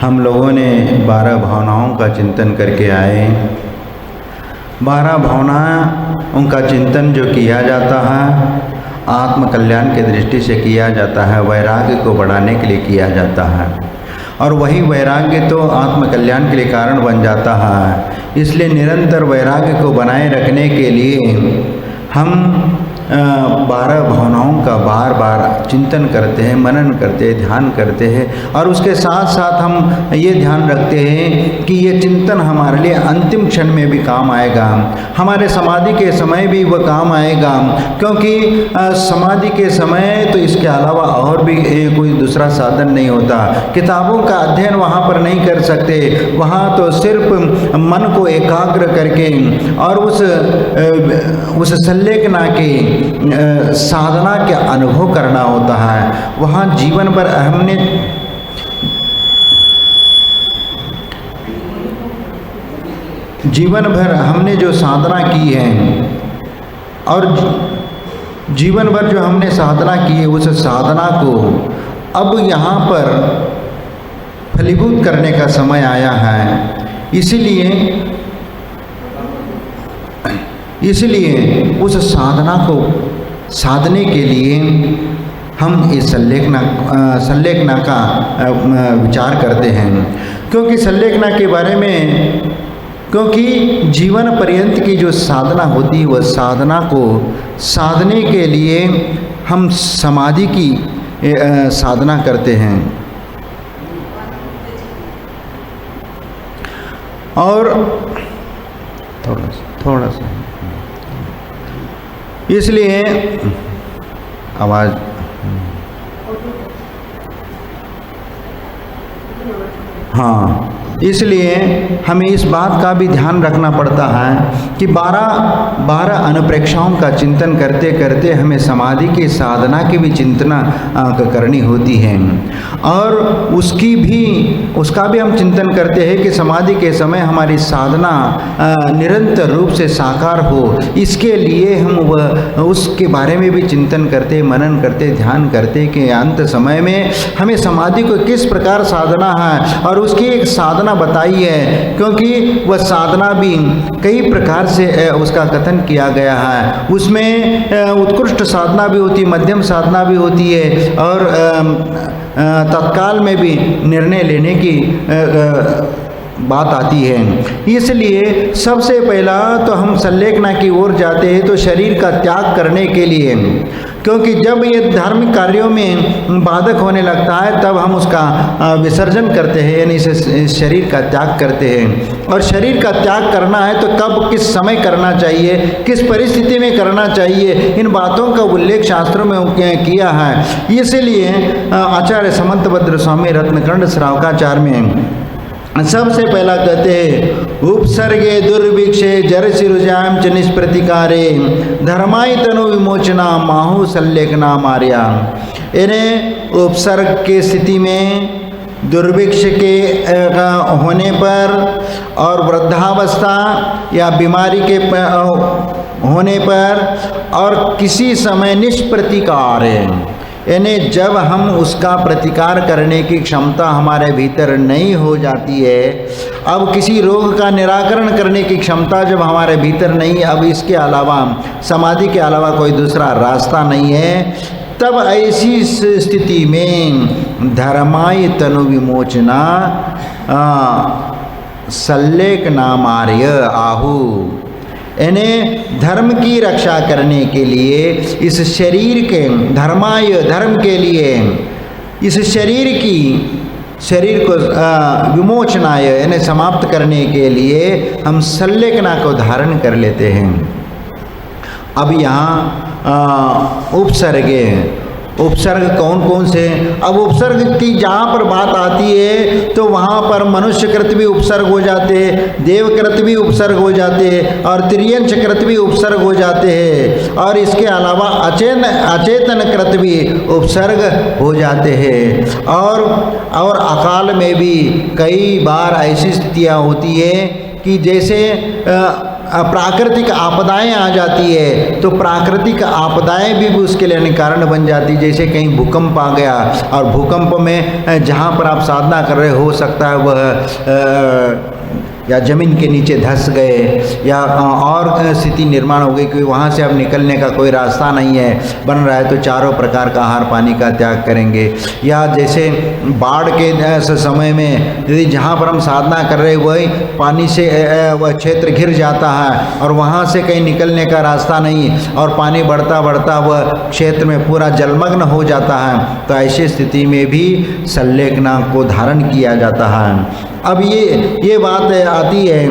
हम लोगों ने 12 भावनाओं का चिंतन करके आए। 12 भावनाओं का चिंतन जो किया जाता है आत्म कल्याण की दृष्टि से किया जाता है, वैराग्य को बढ़ाने के लिए किया जाता है, और वही वैराग्य तो आत्म कल्याण के लिए कारण बन जाता है। इसलिए निरंतर वैराग्य को बनाए रखने के लिए हम 12 भावनाओं का बार बार चिंतन करते हैं, मनन करते हैं, ध्यान करते हैं, और उसके साथ साथ हम ये ध्यान रखते हैं कि ये चिंतन हमारे लिए अंतिम क्षण में भी काम आएगा, हमारे समाधि के समय भी वह काम आएगा, क्योंकि समाधि के समय तो इसके अलावा और भी कोई दूसरा साधन नहीं होता। किताबों का अध्ययन वहाँ पर नहीं कर सकते, वहाँ तो सिर्फ मन को एकाग्र करके और उस संलेखना के साधना के अनुभव करना होता है। वहाँ जीवन भर हमने जो साधना की है और जीवन भर जो हमने साधना की है उस साधना को अब यहाँ पर फलीभूत करने का समय आया है। इसलिए उस साधना को साधने के लिए हम इस संलेखना का विचार करते हैं, क्योंकि संलेखना के बारे में, क्योंकि जीवन पर्यंत की जो साधना होती है वह साधना को साधने के लिए हम समाधि की साधना करते हैं। और थोड़ा सा इसलिए आवाज़ हाँ, इसलिए हमें इस बात का भी ध्यान रखना पड़ता है कि 12 अनुप्रेक्षाओं का चिंतन करते करते हमें समाधि की साधना की भी चिंतना करनी होती है, और उसका भी हम चिंतन करते हैं कि समाधि के समय हमारी साधना निरंतर रूप से साकार हो। इसके लिए हम उसके बारे में भी चिंतन करते, मनन करते, ध्यान करते कि अंत समय में हमें समाधि को किस प्रकार साधना है, और उसकी एक साधना बताई है, क्योंकि वह साधना भी कई प्रकार से उसका कथन किया गया है। उसमें उत्कृष्ट साधना भी होती है, मध्यम साधना भी होती है, और तत्काल में भी निर्णय लेने की बात आती है। इसलिए सबसे पहला तो हम संलेखना की ओर जाते हैं तो शरीर का त्याग करने के लिए, क्योंकि जब ये धार्मिक कार्यों में बाधक होने लगता है तब हम उसका विसर्जन करते हैं, यानी इसे शरीर का त्याग करते हैं। और शरीर का त्याग करना है तो कब, किस समय करना चाहिए, किस परिस्थिति में करना चाहिए, इन बातों का उल्लेख शास्त्रों में किया है। इसलिए आचार्य समंतभद्र स्वामी रत्नकंड श्रावकाचार्य में सबसे पहला कहते हैं उपसर्गे दुर्भिक्षे जर सिरुजाम च निष्प्रतिकारे धर्माय तनु विमोचना माहु संलेखना मार्या। इन्हें उपसर्ग के स्थिति में, दुर्भिक्ष के होने पर और वृद्धावस्था या बीमारी के होने पर और किसी समय निष्प्रतिकार यानी जब हम उसका प्रतिकार करने की क्षमता हमारे भीतर नहीं हो जाती है, अब किसी रोग का निराकरण करने की क्षमता जब हमारे भीतर नहीं, अब इसके अलावा समाधि के अलावा कोई दूसरा रास्ता नहीं है, तब ऐसी स्थिति में धर्माय तनु विमोचना संलेखना मार्य आहु। इन्हें धर्म की रक्षा करने के लिए इस शरीर के धर्म के लिए इस शरीर को विमोचनाय यानी समाप्त करने के लिए हम संलेखना को धारण कर लेते हैं। अब यहाँ उपसर्ग कौन कौन से, अब उपसर्ग की जहाँ पर बात आती है तो वहाँ पर मनुष्यकृत भी उपसर्ग हो जाते हैं, देवकृत भी उपसर्ग हो जाते हैं, और त्रियंशकृत भी उपसर्ग हो जाते हैं, और इसके अलावा अचेतन कृत भी उपसर्ग हो जाते हैं। और अकाल में भी कई बार ऐसी स्थितियाँ होती है कि जैसे प्राकृतिक आपदाएं आ जाती है तो प्राकृतिक आपदाएं भी उसके लिए कारण बन जाती। जैसे कहीं भूकंप आ गया और भूकंप में जहाँ पर आप साधना कर रहे हो सकता है वह या ज़मीन के नीचे धंस गए या और स्थिति निर्माण हो गई कि वहाँ से अब निकलने का कोई रास्ता नहीं है, बन रहा है तो चारों प्रकार का आहार पानी का त्याग करेंगे। या जैसे बाढ़ के समय में यदि जहाँ पर हम साधना कर रहे वही पानी से वह क्षेत्र घिर जाता है और वहाँ से कहीं निकलने का रास्ता नहीं और पानी बढ़ता बढ़ता वह क्षेत्र में पूरा जलमग्न हो जाता है, तो ऐसी स्थिति में भी संलेखना को धारण किया जाता है। अब ये बात आती है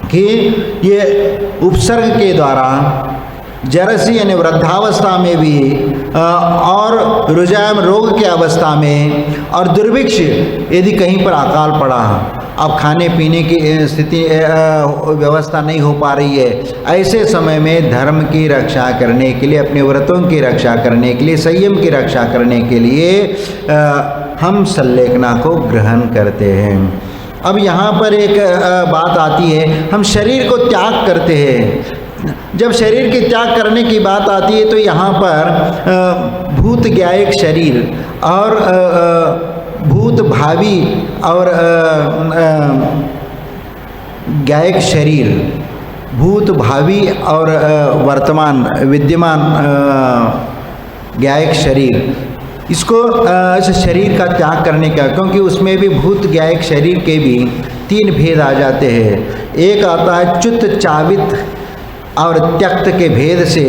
कि ये उपसर्ग के द्वारा जरसी यानी वृद्धावस्था में भी और रुजायम रोग के अवस्था में और दुर्भिक्ष यदि कहीं पर अकाल पड़ा, अब खाने पीने की स्थिति व्यवस्था नहीं हो पा रही है, ऐसे समय में धर्म की रक्षा करने के लिए, अपने व्रतों की रक्षा करने के लिए, संयम की रक्षा करने के लिए हम संलेखना को ग्रहण करते हैं। अब यहाँ पर एक बात आती है, हम शरीर को त्याग करते हैं। जब शरीर के त्याग करने की बात आती है तो यहाँ पर भूत ज्ञायक शरीर और भूत भावी और ज्ञायक शरीर, भूत भावी और वर्तमान विद्यमान ज्ञायक शरीर, इसको इस शरीर का त्याग करने का, क्योंकि उसमें भी भूत ज्ञायक शरीर के भी 3 भेद आ जाते हैं। एक आता है च्युत चावित और त्यक्त के भेद से,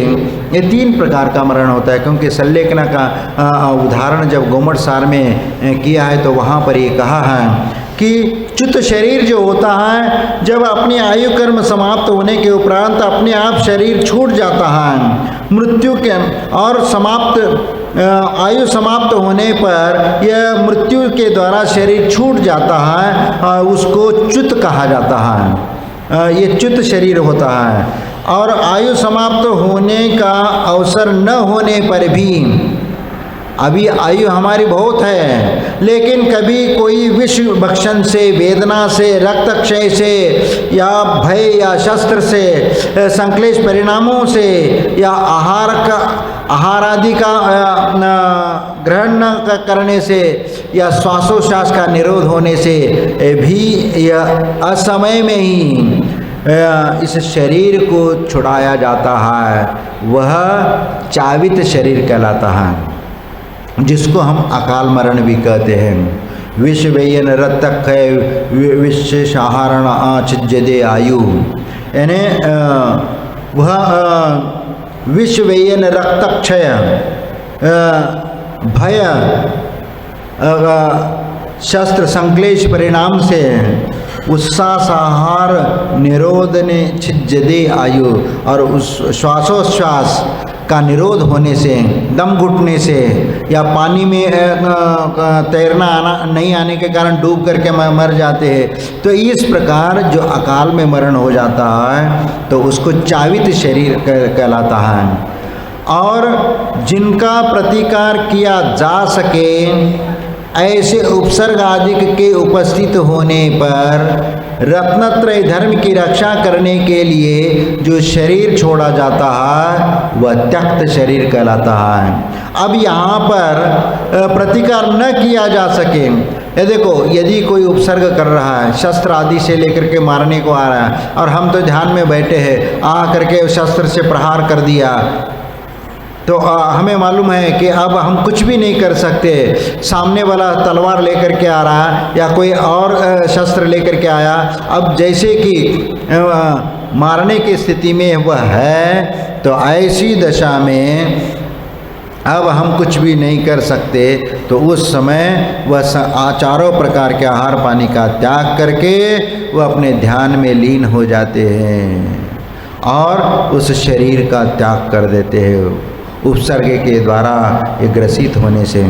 ये 3 प्रकार का मरण होता है। क्योंकि संलेखना का उदाहरण जब गोमट सार में किया है तो वहाँ पर ये कहा है कि च्युत शरीर जो होता है, जब अपनी आयु कर्म समाप्त होने के उपरांत अपने आप शरीर छूट जाता है मृत्यु के, और समाप्त आयु समाप्त होने पर यह मृत्यु के द्वारा शरीर छूट जाता है, उसको च्युत कहा जाता है। ये च्युत शरीर होता है। और आयु समाप्त होने का अवसर न होने पर भी, अभी आयु हमारी बहुत है, लेकिन कभी कोई विष भक्षण से, वेदना से, रक्तक्षय से या भय या शस्त्र से, संक्लेश परिणामों से या आहार आदि का ग्रहण न करने से या श्वासोच्छ्वास का निरोध होने से भी यह असमय में ही इस शरीर को छुड़ाया जाता है। वह चावित शरीर कहलाता है, जिसको हम अकाल मरण भी कहते हैं। विष वेयन रक्तक्षय विशेष आहारण छिज्जदे आयु, यानी वह विष वेयन रक्तक्षय, भय शस्त्र संक्लेश परिणाम से उच्छ्वास आहार निरोधने छिज्जदे आयु, और उस श्वासोच्छ्वास का निरोध होने से, दम घुटने से या पानी में तैरना नहीं आने के कारण डूब करके मर जाते हैं, तो इस प्रकार जो अकाल में मरण हो जाता है तो उसको चावित शरीर कहलाता है। और जिनका प्रतिकार किया जा सके ऐसे उपसर्ग आदि के उपस्थित होने पर रत्नत्रय धर्म की रक्षा करने के लिए जो शरीर छोड़ा जाता है वह त्यक्त शरीर कहलाता है। अब यहाँ पर प्रतिकार न किया जा सके, ये देखो यदि कोई उपसर्ग कर रहा है, शस्त्र आदि से लेकर के मारने को आ रहा है और हम तो ध्यान में बैठे हैं, आ करके शस्त्र से प्रहार कर दिया, तो हमें मालूम है कि अब हम कुछ भी नहीं कर सकते। सामने वाला तलवार लेकर के आ रहा है या कोई और शस्त्र लेकर के आया, अब जैसे कि मारने की स्थिति में वह है, तो ऐसी दशा में अब हम कुछ भी नहीं कर सकते। तो उस समय वह चारों प्रकार के आहार पानी का त्याग करके वह अपने ध्यान में लीन हो जाते हैं और उस शरीर का त्याग कर देते हैं उपसर्ग के द्वारा ये ग्रसित होने से।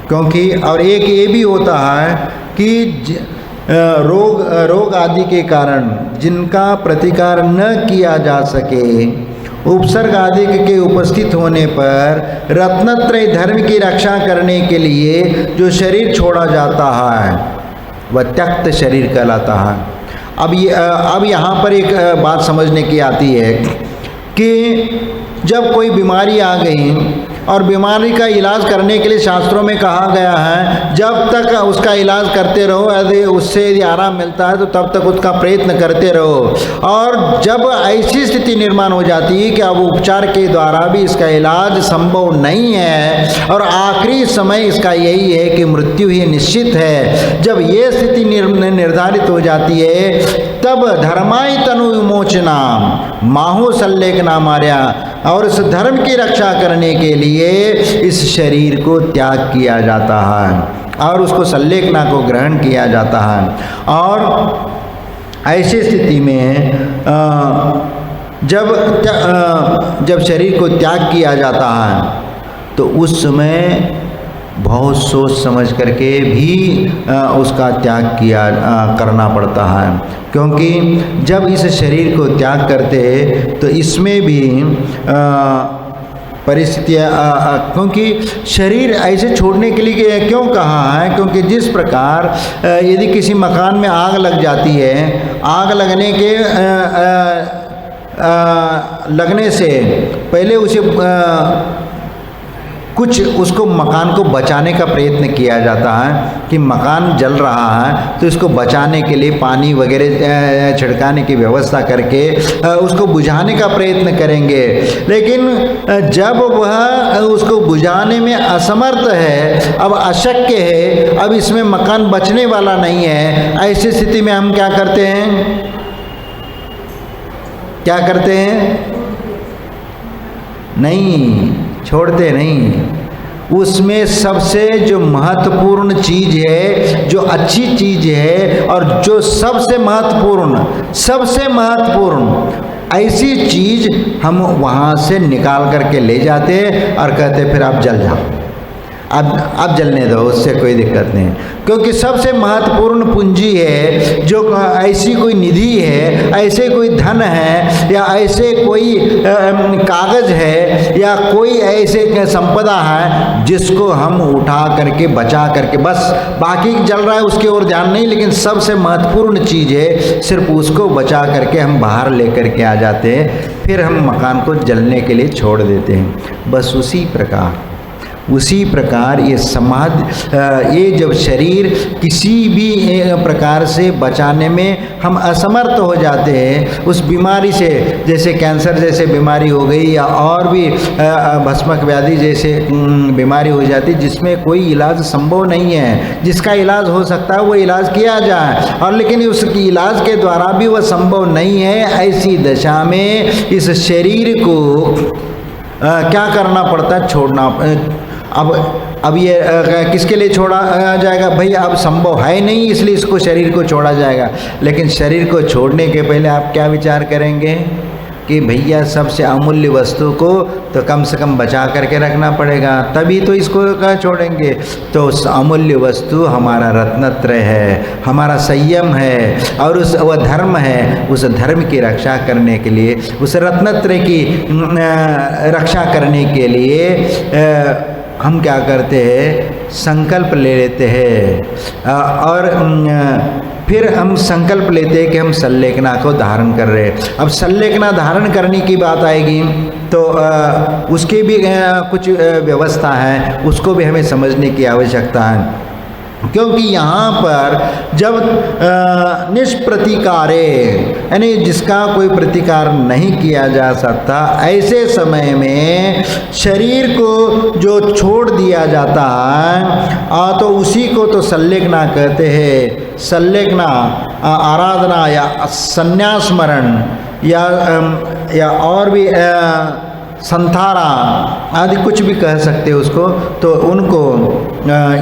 क्योंकि और एक ये भी होता है कि रोग आदि के कारण जिनका प्रतिकार न किया जा सके, उपसर्ग आदि के उपस्थित होने पर रत्नत्रय धर्म की रक्षा करने के लिए जो शरीर छोड़ा जाता है वह त्यक्त शरीर कहलाता है। अब यहाँ पर एक बात समझने की आती है कि जब कोई बीमारी आ गई और बीमारी का इलाज करने के लिए शास्त्रों में कहा गया है जब तक उसका इलाज करते रहो, यदि उससे यदि आराम मिलता है तो तब तक उसका प्रयत्न करते रहो। और जब ऐसी स्थिति निर्माण हो जाती है कि अब उपचार के द्वारा भी इसका इलाज संभव नहीं है और आखिरी समय इसका यही है कि मृत्यु ही निश्चित है, जब ये स्थिति निर्धारित हो जाती है तब धर्माय तनु विमोचना माहु सल्लेखना मार्या, और इस धर्म की रक्षा करने के लिए इस शरीर को त्याग किया जाता है और उसको सल्लेखना को ग्रहण किया जाता है। और ऐसी स्थिति में जब शरीर को त्याग किया जाता है तो उस समय बहुत सोच समझ करके भी उसका त्याग करना पड़ता है, क्योंकि जब इस शरीर को त्याग करते तो इसमें भी परिस्थितियाँ, क्योंकि शरीर ऐसे छोड़ने के लिए क्यों कहा है, क्योंकि जिस प्रकार यदि किसी मकान में आग लग जाती है, आग लगने से पहले उसे कुछ उसको मकान को बचाने का प्रयत्न किया जाता है कि मकान जल रहा है तो इसको बचाने के लिए पानी वगैरह छिड़काने की व्यवस्था करके उसको बुझाने का प्रयत्न करेंगे। लेकिन जब वह उसको बुझाने में असमर्थ है, अब अशक्य है, अब इसमें मकान बचने वाला नहीं है, ऐसी स्थिति में हम क्या करते हैं? नहीं, छोड़ते नहीं। उसमें सबसे जो महत्वपूर्ण चीज़ है, जो अच्छी चीज़ है और जो सबसे महत्वपूर्ण ऐसी चीज़ हम वहाँ से निकाल करके ले जाते और कहते फिर आप जल जाओ, अब जलने दो, उससे कोई दिक्कत नहीं, क्योंकि सबसे महत्वपूर्ण पूंजी है, जो ऐसी कोई निधि है, ऐसे कोई धन है या ऐसे कोई कागज है या कोई ऐसे संपदा है जिसको हम उठा करके बचा करके, बस बाकी जल रहा है उसकी ओर ध्यान नहीं, लेकिन सबसे महत्वपूर्ण चीज़ है, सिर्फ उसको बचा करके हम बाहर लेकर के आ जाते हैं, फिर हम मकान को जलने के लिए छोड़ देते हैं। बस उसी प्रकार ये जब शरीर किसी भी प्रकार से बचाने में हम असमर्थ हो जाते हैं, उस बीमारी से, जैसे कैंसर जैसे बीमारी हो गई या और भी भस्मक व्याधि जैसे बीमारी हो जाती जिसमें कोई इलाज संभव नहीं है, जिसका इलाज हो सकता है वो इलाज किया जाए, और लेकिन उस इलाज के द्वारा भी वह संभव नहीं है, ऐसी दशा में इस शरीर को क्या करना पड़ता है? छोड़ना। अब ये किसके लिए छोड़ा जाएगा? भाई अब संभव है नहीं, इसलिए इसको शरीर को छोड़ा जाएगा। लेकिन शरीर को छोड़ने के पहले आप क्या विचार करेंगे कि भैया सबसे अमूल्य वस्तु को तो कम से कम बचा करके रखना पड़ेगा, तभी तो इसको छोड़ेंगे। तो उस अमूल्य वस्तु हमारा रत्नत्रय है, हमारा संयम है और वह धर्म है। उस धर्म की रक्षा करने के लिए, उस रत्नत्रय की रक्षा करने के लिए हम क्या करते हैं? संकल्प ले लेते हैं और फिर हम संकल्प लेते हैं कि हम सल्लेखना को धारण कर रहे हैं। अब सल्लेखना धारण करने की बात आएगी तो उसकी भी कुछ व्यवस्था है, उसको भी हमें समझने की आवश्यकता है, क्योंकि यहाँ पर जब निष्प्रतिकारे यानी जिसका कोई प्रतिकार नहीं किया जा सकता, ऐसे समय में शरीर को जो छोड़ दिया जाता है तो उसी को तो सल्लेखना कहते हैं। सल्लेखना आराधना या संन्यास स्मरण या और भी संथारा आदि कुछ भी कह सकते हैं उसको, तो उनको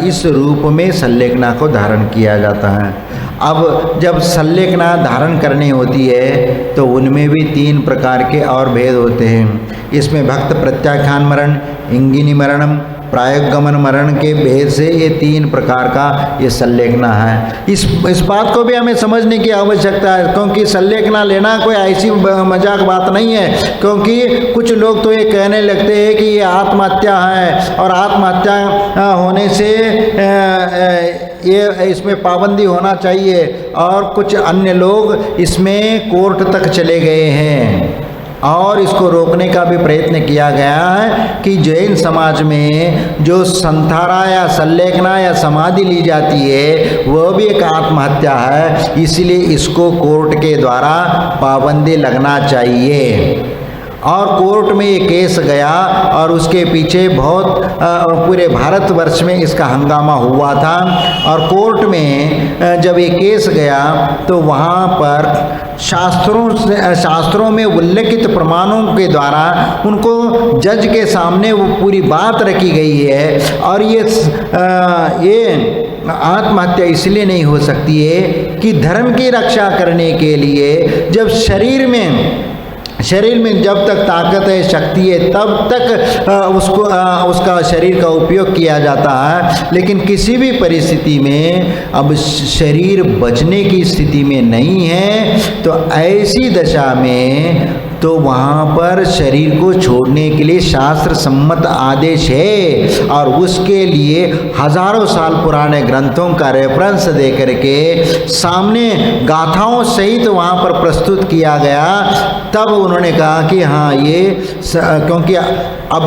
इस रूप में सल्लेखना को धारण किया जाता है। अब जब सल्लेखना धारण करनी होती है तो उनमें भी 3 प्रकार के और भेद होते हैं। इसमें भक्त प्रत्याख्यान मरण, इंगिनी मरणम प्रायोगमन मरण के भेद से ये 3 प्रकार का ये संलेखना है। इस बात को भी हमें समझने की आवश्यकता है, क्योंकि संलेखना लेना कोई ऐसी मजाक बात नहीं है। क्योंकि कुछ लोग तो ये कहने लगते हैं कि ये आत्महत्या है और आत्महत्या होने से ये इसमें पाबंदी होना चाहिए, और कुछ अन्य लोग इसमें कोर्ट तक चले गए हैं और इसको रोकने का भी प्रयत्न किया गया है कि जैन समाज में जो संथारा या संलेखना या समाधि ली जाती है वह भी एक आत्महत्या है, इसलिए इसको कोर्ट के द्वारा पाबंदी लगना चाहिए। और कोर्ट में ये केस गया और उसके पीछे बहुत पूरे भारतवर्ष में इसका हंगामा हुआ था। और कोर्ट में जब ये केस गया तो वहाँ पर शास्त्रों में उल्लेखित प्रमाणों के द्वारा उनको जज के सामने वो पूरी बात रखी गई है। और ये आत्महत्या इसलिए नहीं हो सकती है कि धर्म की रक्षा करने के लिए जब शरीर में जब तक ताकत है, शक्ति है, तब तक उसका शरीर का उपयोग किया जाता है। लेकिन किसी भी परिस्थिति में अब शरीर बचने की स्थिति में नहीं है, तो ऐसी दशा में तो वहाँ पर शरीर को छोड़ने के लिए शास्त्र सम्मत आदेश है। और उसके लिए हजारों साल पुराने ग्रंथों का रेफरेंस दे करके सामने गाथाओं सहित वहाँ पर प्रस्तुत किया गया। तब उन्होंने कहा कि हाँ क्योंकि अब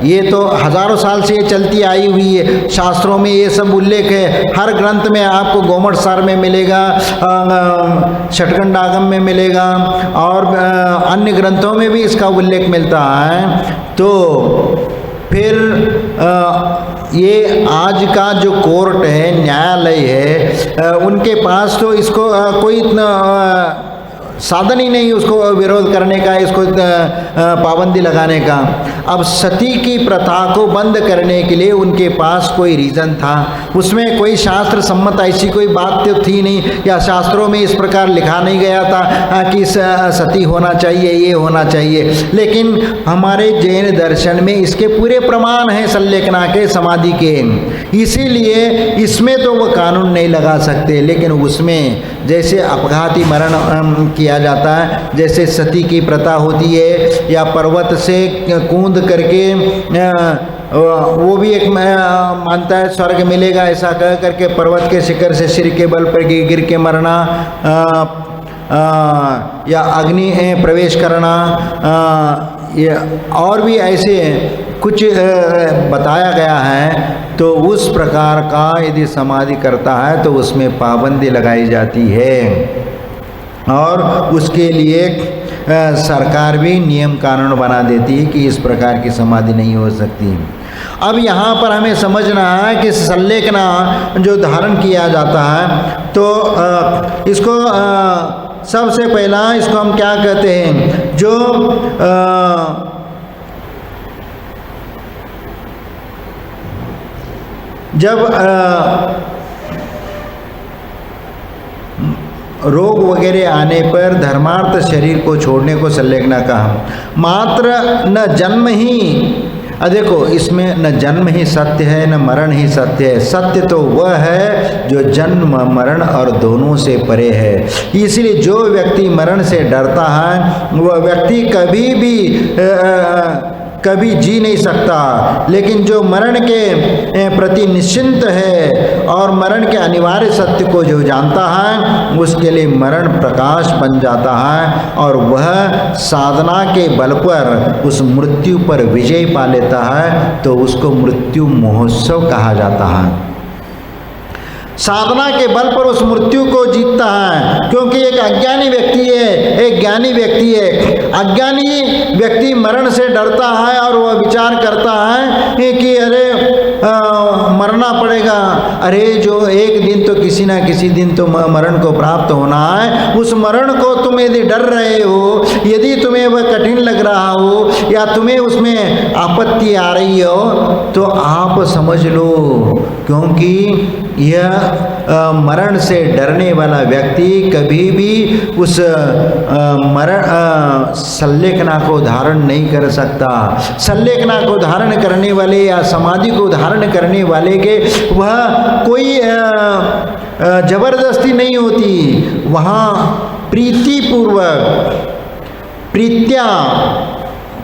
ये तो हजारों साल से ये चलती आई हुई है, शास्त्रों में ये सब उल्लेख है। हर ग्रंथ में आपको गोमठ सार में मिलेगा, षटकंडागम में मिलेगा और अन्य ग्रंथों में भी इसका उल्लेख मिलता है। तो फिर ये आज का जो कोर्ट है, न्यायालय है, उनके पास तो इसको कोई इतना साधन ही नहीं उसको विरोध करने का, इसको पाबंदी लगाने का। अब सती की प्रथा को बंद करने के लिए उनके पास कोई रीज़न था, उसमें कोई शास्त्र सम्मत ऐसी कोई बात तो थी नहीं, या शास्त्रों में इस प्रकार लिखा नहीं गया था कि सती होना चाहिए, ये होना चाहिए। लेकिन हमारे जैन दर्शन में इसके पूरे प्रमाण हैं संलेखना के, समाधि के, इसीलिए इसमें तो वो कानून नहीं लगा सकते। लेकिन उसमें जैसे अपघाती मरण किया जाता है, जैसे सती की प्रथा होती है, या पर्वत से कूद करके वो भी एक मानता है स्वर्ग मिलेगा, ऐसा कह करके पर्वत के शिखर से सिर के बल पर गिर के मरना, या अग्नि प्रवेश करना, और भी ऐसे कुछ बताया गया है। तो उस प्रकार का यदि समाधि करता है तो उसमें पाबंदी लगाई जाती है, और उसके लिए सरकार भी नियम कानून बना देती है कि इस प्रकार की समाधि नहीं हो सकती। अब यहाँ पर हमें समझना है कि संलेखना जो धारण किया जाता है, तो इसको सबसे पहला इसको हम क्या कहते हैं, जो जब रोग वगैरह आने पर धर्मार्थ शरीर को छोड़ने को संलेखना कहा। मात्र न जन्म ही, देखो इसमें न जन्म ही सत्य है न मरण ही सत्य है। सत्य तो वह है जो जन्म मरण और दोनों से परे है। इसलिए जो व्यक्ति मरण से डरता है वह व्यक्ति कभी जी नहीं सकता। लेकिन जो मरण के प्रति निश्चिंत है और मरण के अनिवार्य सत्य को जो जानता है, उसके लिए मरण प्रकाश बन जाता है और वह साधना के बल पर उस मृत्यु पर विजय पा लेता है, तो उसको मृत्यु महोत्सव कहा जाता है। साधना के बल पर उस मृत्यु को जीतता है, क्योंकि एक अज्ञानी व्यक्ति है, एक ज्ञानी व्यक्ति है। अज्ञानी व्यक्ति मरण से डरता है और वह विचार करता है कि अरे मरना पड़ेगा, अरे जो एक दिन तो किसी ना किसी दिन तो मरण को प्राप्त होना है। उस मरण को तुम यदि डर रहे हो, यदि तुम्हें वह कठिन लग रहा हो या तुम्हें उसमें आपत्ति आ रही हो, तो आप समझ लो, क्योंकि यह मरण से डरने वाला व्यक्ति कभी भी उस संलेखना को धारण नहीं कर सकता। संलेखना को धारण करने वाले या समाधि को धारण करने वाले के वह कोई जबरदस्ती नहीं होती, वहाँ प्रीतिपूर्वक प्रीत्या,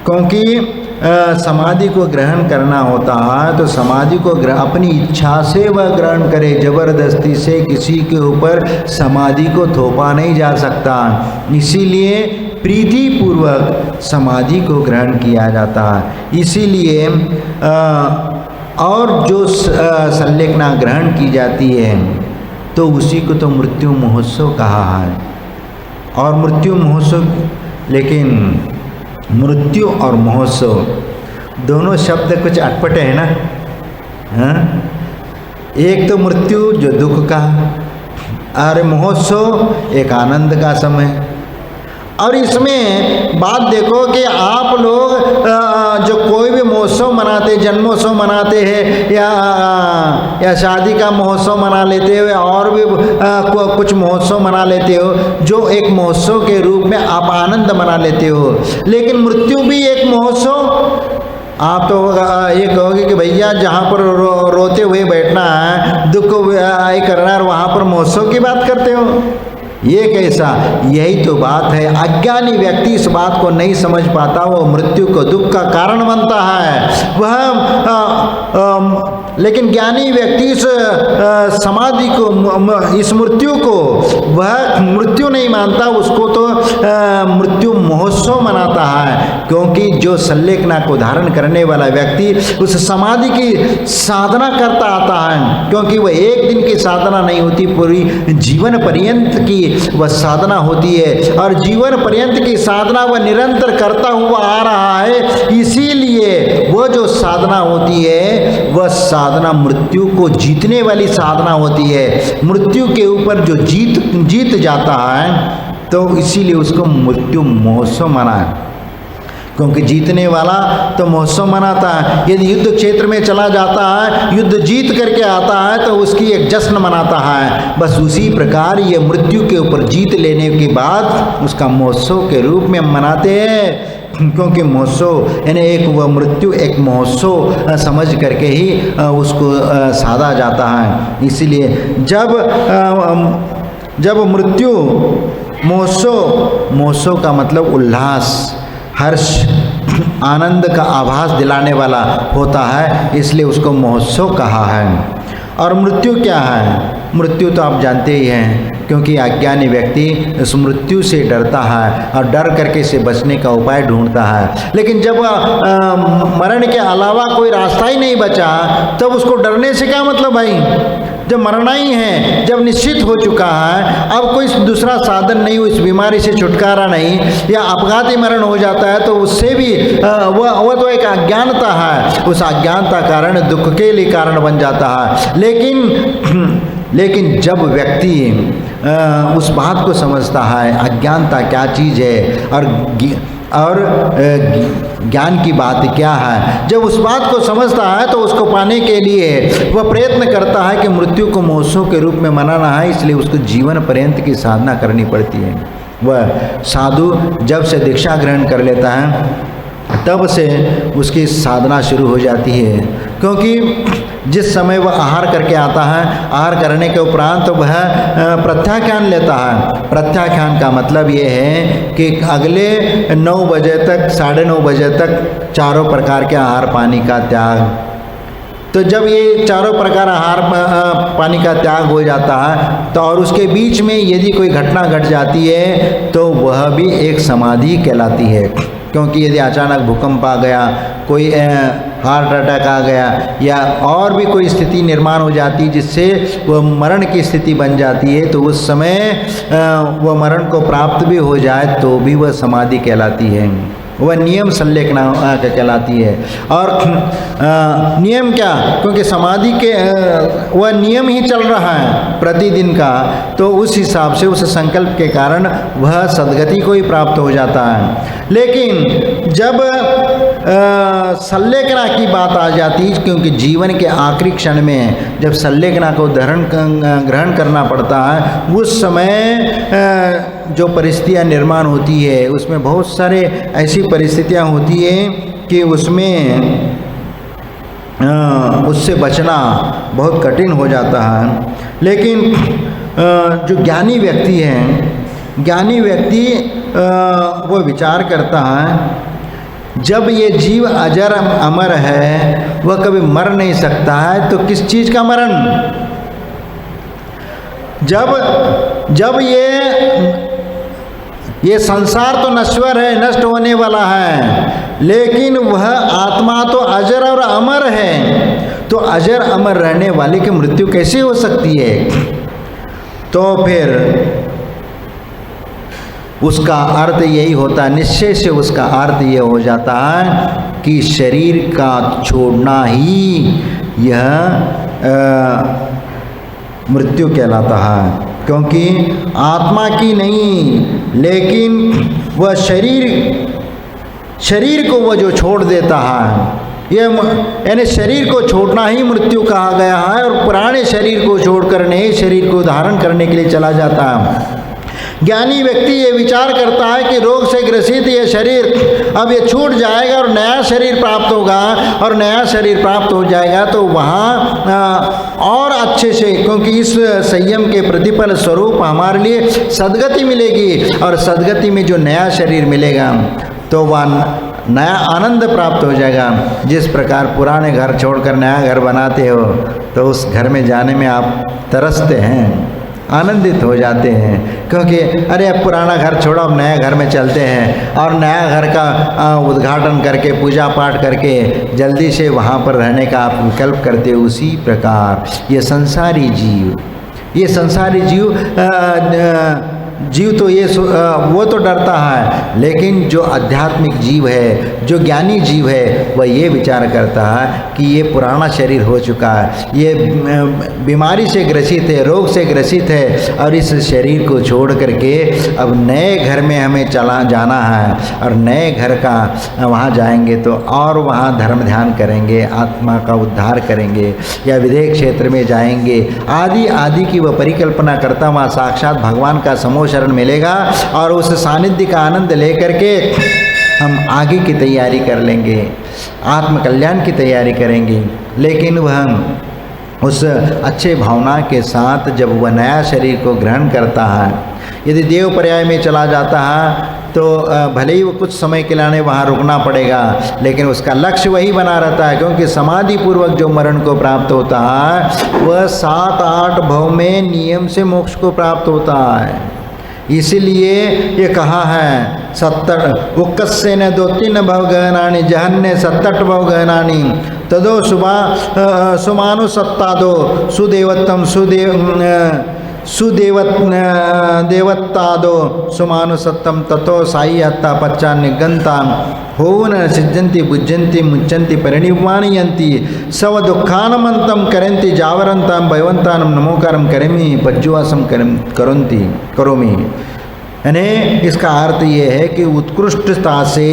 क्योंकि समाधि को ग्रहण करना होता है तो समाधि को अपनी इच्छा से वह ग्रहण करे, जबरदस्ती से किसी के ऊपर समाधि को थोपा नहीं जा सकता। इसीलिए प्रीति पूर्वक समाधि को ग्रहण किया जाता है। इसीलिए और जो संलेखना ग्रहण की जाती है तो उसी को तो मृत्यु महोत्सव कहा है। और मृत्यु महोत्सव, लेकिन मृत्यु और महोत्सव दोनों शब्द कुछ अटपटे हैं ना। हाँ? एक तो मृत्यु जो दुख का, और महोत्सव एक आनंद का समय। और इसमें बात देखो कि आप लोग जो कोई भी महोत्सव मनाते, जन्मोत्सव मनाते हैं या शादी का महोत्सव मना लेते हो या और भी कुछ महोत्सव मना लेते हो, जो एक महोत्सव के रूप में आप आनंद मना लेते हो। लेकिन मृत्यु भी एक महोत्सव। आप तो ये कहोगे कि भैया जहाँ पर रोते हुए बैठना है, दुख करना है, वहाँ पर महोत्सव की बात करते हो, ये कैसा? यही तो बात है। अज्ञानी व्यक्ति इस बात को नहीं समझ पाता, वो मृत्यु को दुख का कारण बनता है वह। लेकिन ज्ञानी व्यक्ति इस समाधि को, इस मृत्यु को वह मृत्यु नहीं मानता, उसको तो मृत्यु महोत्सव मनाता है। क्योंकि जो संलेखना को धारण करने वाला व्यक्ति उस समाधि की साधना करता आता है, क्योंकि वह एक दिन की साधना नहीं होती, पूरी जीवन पर्यंत की वह साधना होती है। और जीवन पर्यंत की साधना वह निरंतर करता हुआ आ रहा है। इसीलिए वह जो साधना होती है वह साधना मृत्यु को जीतने वाली साधना होती है। मृत्यु के ऊपर जो जीत जाता है तो इसीलिए उसको मृत्यु महोत्सव मना है। क्योंकि जीतने वाला तो महोत्सव मनाता है। यदि युद्ध क्षेत्र में चला जाता है, युद्ध जीत करके आता है तो उसकी एक जश्न मनाता है। बस उसी प्रकार ये मृत्यु के ऊपर जीत लेने के बाद उसका महोत्सव के रूप में मनाते हैं। क्योंकि महोत्सव यानी एक वह मृत्यु एक महोत्सव समझ करके ही उसको साधा जाता है। इसीलिए जब मृत्यु महोत्सव का मतलब उल्लास, हर्ष, आनंद का आभास दिलाने वाला होता है, इसलिए उसको महोत्सव कहा है। और मृत्यु क्या है? मृत्यु तो आप जानते ही हैं, क्योंकि अज्ञानी व्यक्ति इस मृत्यु से डरता है और डर करके इसे बचने का उपाय ढूंढता है। लेकिन जब मरण के अलावा कोई रास्ता ही नहीं बचा तब उसको डरने से क्या मतलब भाई? जब मरना ही है, जब निश्चित हो चुका है, अब कोई दूसरा साधन नहीं, इस बीमारी से छुटकारा नहीं, या अपघाती मरण हो जाता है तो उससे भी वह तो एक अज्ञानता है, उस अज्ञानता कारण दुख के लिए कारण बन जाता है। लेकिन जब व्यक्ति उस बात को समझता है अज्ञानता क्या चीज़ है और ज्ञान की बात क्या है, जब उस बात को समझता है तो उसको पाने के लिए वह प्रयत्न करता है कि मृत्यु को महोत्सव के रूप में मनाना है। इसलिए उसको जीवन पर्यंत की साधना करनी पड़ती है। वह साधु जब से दीक्षा ग्रहण कर लेता है तब से उसकी साधना शुरू हो जाती है। क्योंकि जिस समय वह आहार करके आता है, आहार करने के उपरांत तो वह प्रत्याख्यान लेता है। प्रत्याख्यान का मतलब ये है कि अगले 9 बजे तक, 9:30 बजे तक चारों प्रकार के आहार पानी का त्याग। तो जब ये चारों प्रकार आहार पानी का त्याग हो जाता है तो और उसके बीच में यदि कोई घटना घट जाती है तो वह भी एक समाधि कहलाती है। क्योंकि यदि अचानक भूकंप आ गया, कोई हार्ट अटैक आ गया या और भी कोई स्थिति निर्माण हो जाती जिससे वह मरण की स्थिति बन जाती है, तो उस समय वह मरण को प्राप्त भी हो जाए तो भी वह समाधि कहलाती है। वह नियम संलेखना कहलाती है। और नियम क्या? क्योंकि समाधि के वह नियम ही चल रहा है प्रतिदिन का, तो उस हिसाब से उस संकल्प के कारण वह सद्गति को ही प्राप्त हो जाता है। लेकिन जब संलेखना की बात आ जाती है, क्योंकि जीवन के आखिरी क्षण में जब संलेखना को ग्रहण करना पड़ता है, उस समय जो परिस्थितियाँ निर्माण होती है उसमें बहुत सारे ऐसी परिस्थितियाँ होती है कि उसमें उससे बचना बहुत कठिन हो जाता है। लेकिन जो ज्ञानी व्यक्ति है, ज्ञानी व्यक्ति वो विचार करता है जब ये जीव अजर अमर है, वह कभी मर नहीं सकता है, तो किस चीज़ का मरण? जब ये संसार तो नश्वर है, नष्ट होने वाला है, लेकिन वह आत्मा तो अजर और अमर है, तो अजर अमर रहने वाले की मृत्यु कैसे हो सकती है? तो फिर उसका अर्थ यही होता है, निश्चय से उसका अर्थ ये हो जाता है कि शरीर का छोड़ना ही यह मृत्यु कहलाता है। क्योंकि आत्मा की नहीं, लेकिन वह शरीर को वह जो छोड़ देता है, ये यानी शरीर को छोड़ना ही मृत्यु कहा गया है। और पुराने शरीर को छोड़कर नए शरीर को धारण करने के लिए चला जाता है। ज्ञानी व्यक्ति ये विचार करता है कि रोग से ग्रसित ये शरीर अब ये छूट जाएगा और नया शरीर प्राप्त होगा, और नया शरीर प्राप्त हो जाएगा तो वहाँ और अच्छे से, क्योंकि इस संयम के प्रतिफल स्वरूप हमारे लिए सद्गति मिलेगी, और सद्गति में जो नया शरीर मिलेगा तो वह नया आनंद प्राप्त हो जाएगा। जिस प्रकार पुराने घर छोड़कर नया घर बनाते हो तो उस घर में जाने में आप तरसते हैं, आनंदित हो जाते हैं, क्योंकि अरे अब पुराना घर छोड़ो, अब नया घर में चलते हैं, और नया घर का उद्घाटन करके पूजा पाठ करके जल्दी से वहाँ पर रहने का आप विकल्प करते हो। उसी प्रकार ये संसारी जीव तो ये वो तो डरता है, लेकिन जो आध्यात्मिक जीव है, जो ज्ञानी जीव है, वह ये विचार करता है कि ये पुराना शरीर हो चुका है, ये बीमारी से ग्रसित है, रोग से ग्रसित है, और इस शरीर को छोड़ करके अब नए घर में हमें जाना है, और नए घर का वहाँ जाएंगे तो और वहाँ धर्म ध्यान करेंगे, आत्मा का उद्धार करेंगे, या विदेह क्षेत्र में जाएंगे, आदि आदि की वह परिकल्पना करता वहाँ साक्षात भगवान का समोह शरण मिलेगा, और उस सानिध्य का आनंद लेकर के हम आगे की तैयारी कर लेंगे, आत्म कल्याण की तैयारी करेंगे। लेकिन वह उस अच्छे भावना के साथ जब वह नया शरीर को ग्रहण करता है, यदि देव पर्याय में चला जाता है तो भले ही वो कुछ समय के लिए वहाँ रुकना पड़ेगा, लेकिन उसका लक्ष्य वही बना रहता है, क्योंकि समाधि पूर्वक जो मरण को प्राप्त होता है वह 7-8 भव में नियम से मोक्ष को प्राप्त होता है। इसीलिए ये कहा है 70 उक्कस्य न 2-3 भव गहनानी जहन्य 67 भव गहनानी तदो सुमानु सत्तादो सुदेवत्तम देवत्तादो सुमानु सत्तम ततो साई हत्ता पच्चा निगंता होवन सिद्धंति बुज्जंति मुच्चंति परिनिर्वाणयंति सव दुखानमंतम करंति जावरंतम भयवंतानम नमोकारम करेमि पज्जुवासम करोमि। यानी इसका अर्थ ये है कि उत्कृष्टता से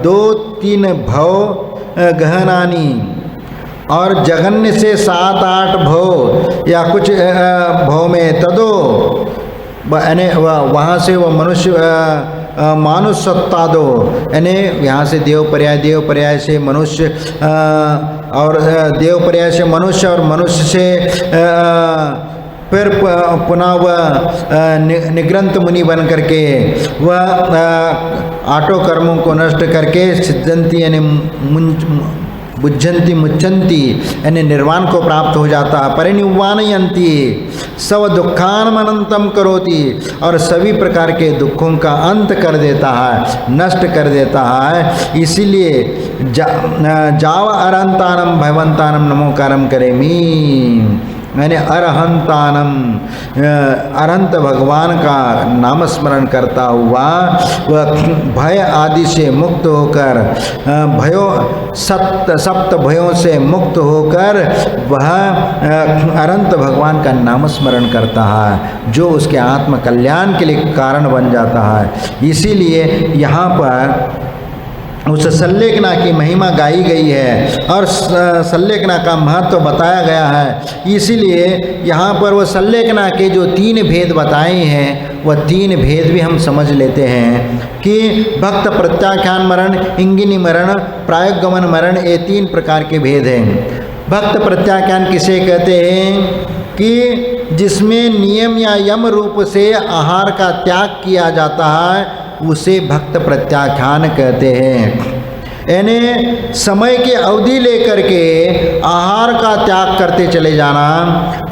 2-3 भव गहनानी और जघन्य से 7-8 भव या कुछ भव में तदो यानी वहाँ से वह मनुष्य मानुष सत्ता दो, यानी यहाँ से देव पर्याय से मनुष्य और देव पर्याय से मनुष्य और मनुष्य से फिर पुनः वह निग्रंथ मुनि बन करके वह आठों कर्मों को नष्ट करके सिद्धंती यानी बुज्जंती मुच्चंती यानी निर्वाण को प्राप्त हो जाता है। परिनिर्वाणयंती सव दुखानमनंतम करोति और सभी प्रकार के दुखों का अंत कर देता है, नष्ट कर देता है। इसीलिए जाव अरहंतानम भयवंतानम नमोकारम करेमी, मैंने अरहंतानम अरहंत भगवान का नामस्मरण करता हुआ वह भय आदि से मुक्त होकर सप्त भयों से मुक्त होकर वह अरहंत भगवान का नामस्मरण करता है, जो उसके आत्म कल्याण के लिए कारण बन जाता है। इसीलिए यहाँ पर उस सल्लेखना की महिमा गाई गई है और सल्लेखना का महत्व बताया गया है। इसीलिए यहाँ पर वह सल्लेखना के जो 3 भेद बताए हैं वह 3 भेद भी हम समझ लेते हैं कि भक्त प्रत्याख्यान मरण, इंगिनी मरण, प्रायोगमन मरण, ये 3 प्रकार के भेद हैं। भक्त प्रत्याख्यान किसे कहते हैं कि जिसमें नियम या यम रूप से आहार का त्याग किया जाता है उसे भक्त प्रत्याख्यान कहते हैं। यानी समय की अवधि लेकर के आहार का त्याग करते चले जाना,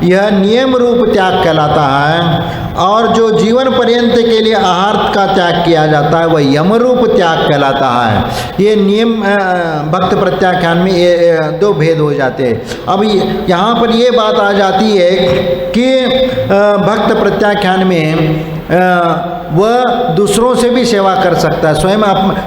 यह नियम रूप त्याग कहलाता है। और जो जीवन पर्यंत के लिए आहार का त्याग किया जाता है वह यम रूप त्याग कहलाता है। ये नियम भक्त प्रत्याख्यान में ये 2 भेद हो जाते हैं। अब यहाँ पर ये बात आ जाती है कि भक्त प्रत्याख्यान में वह दूसरों से भी सेवा कर सकता है।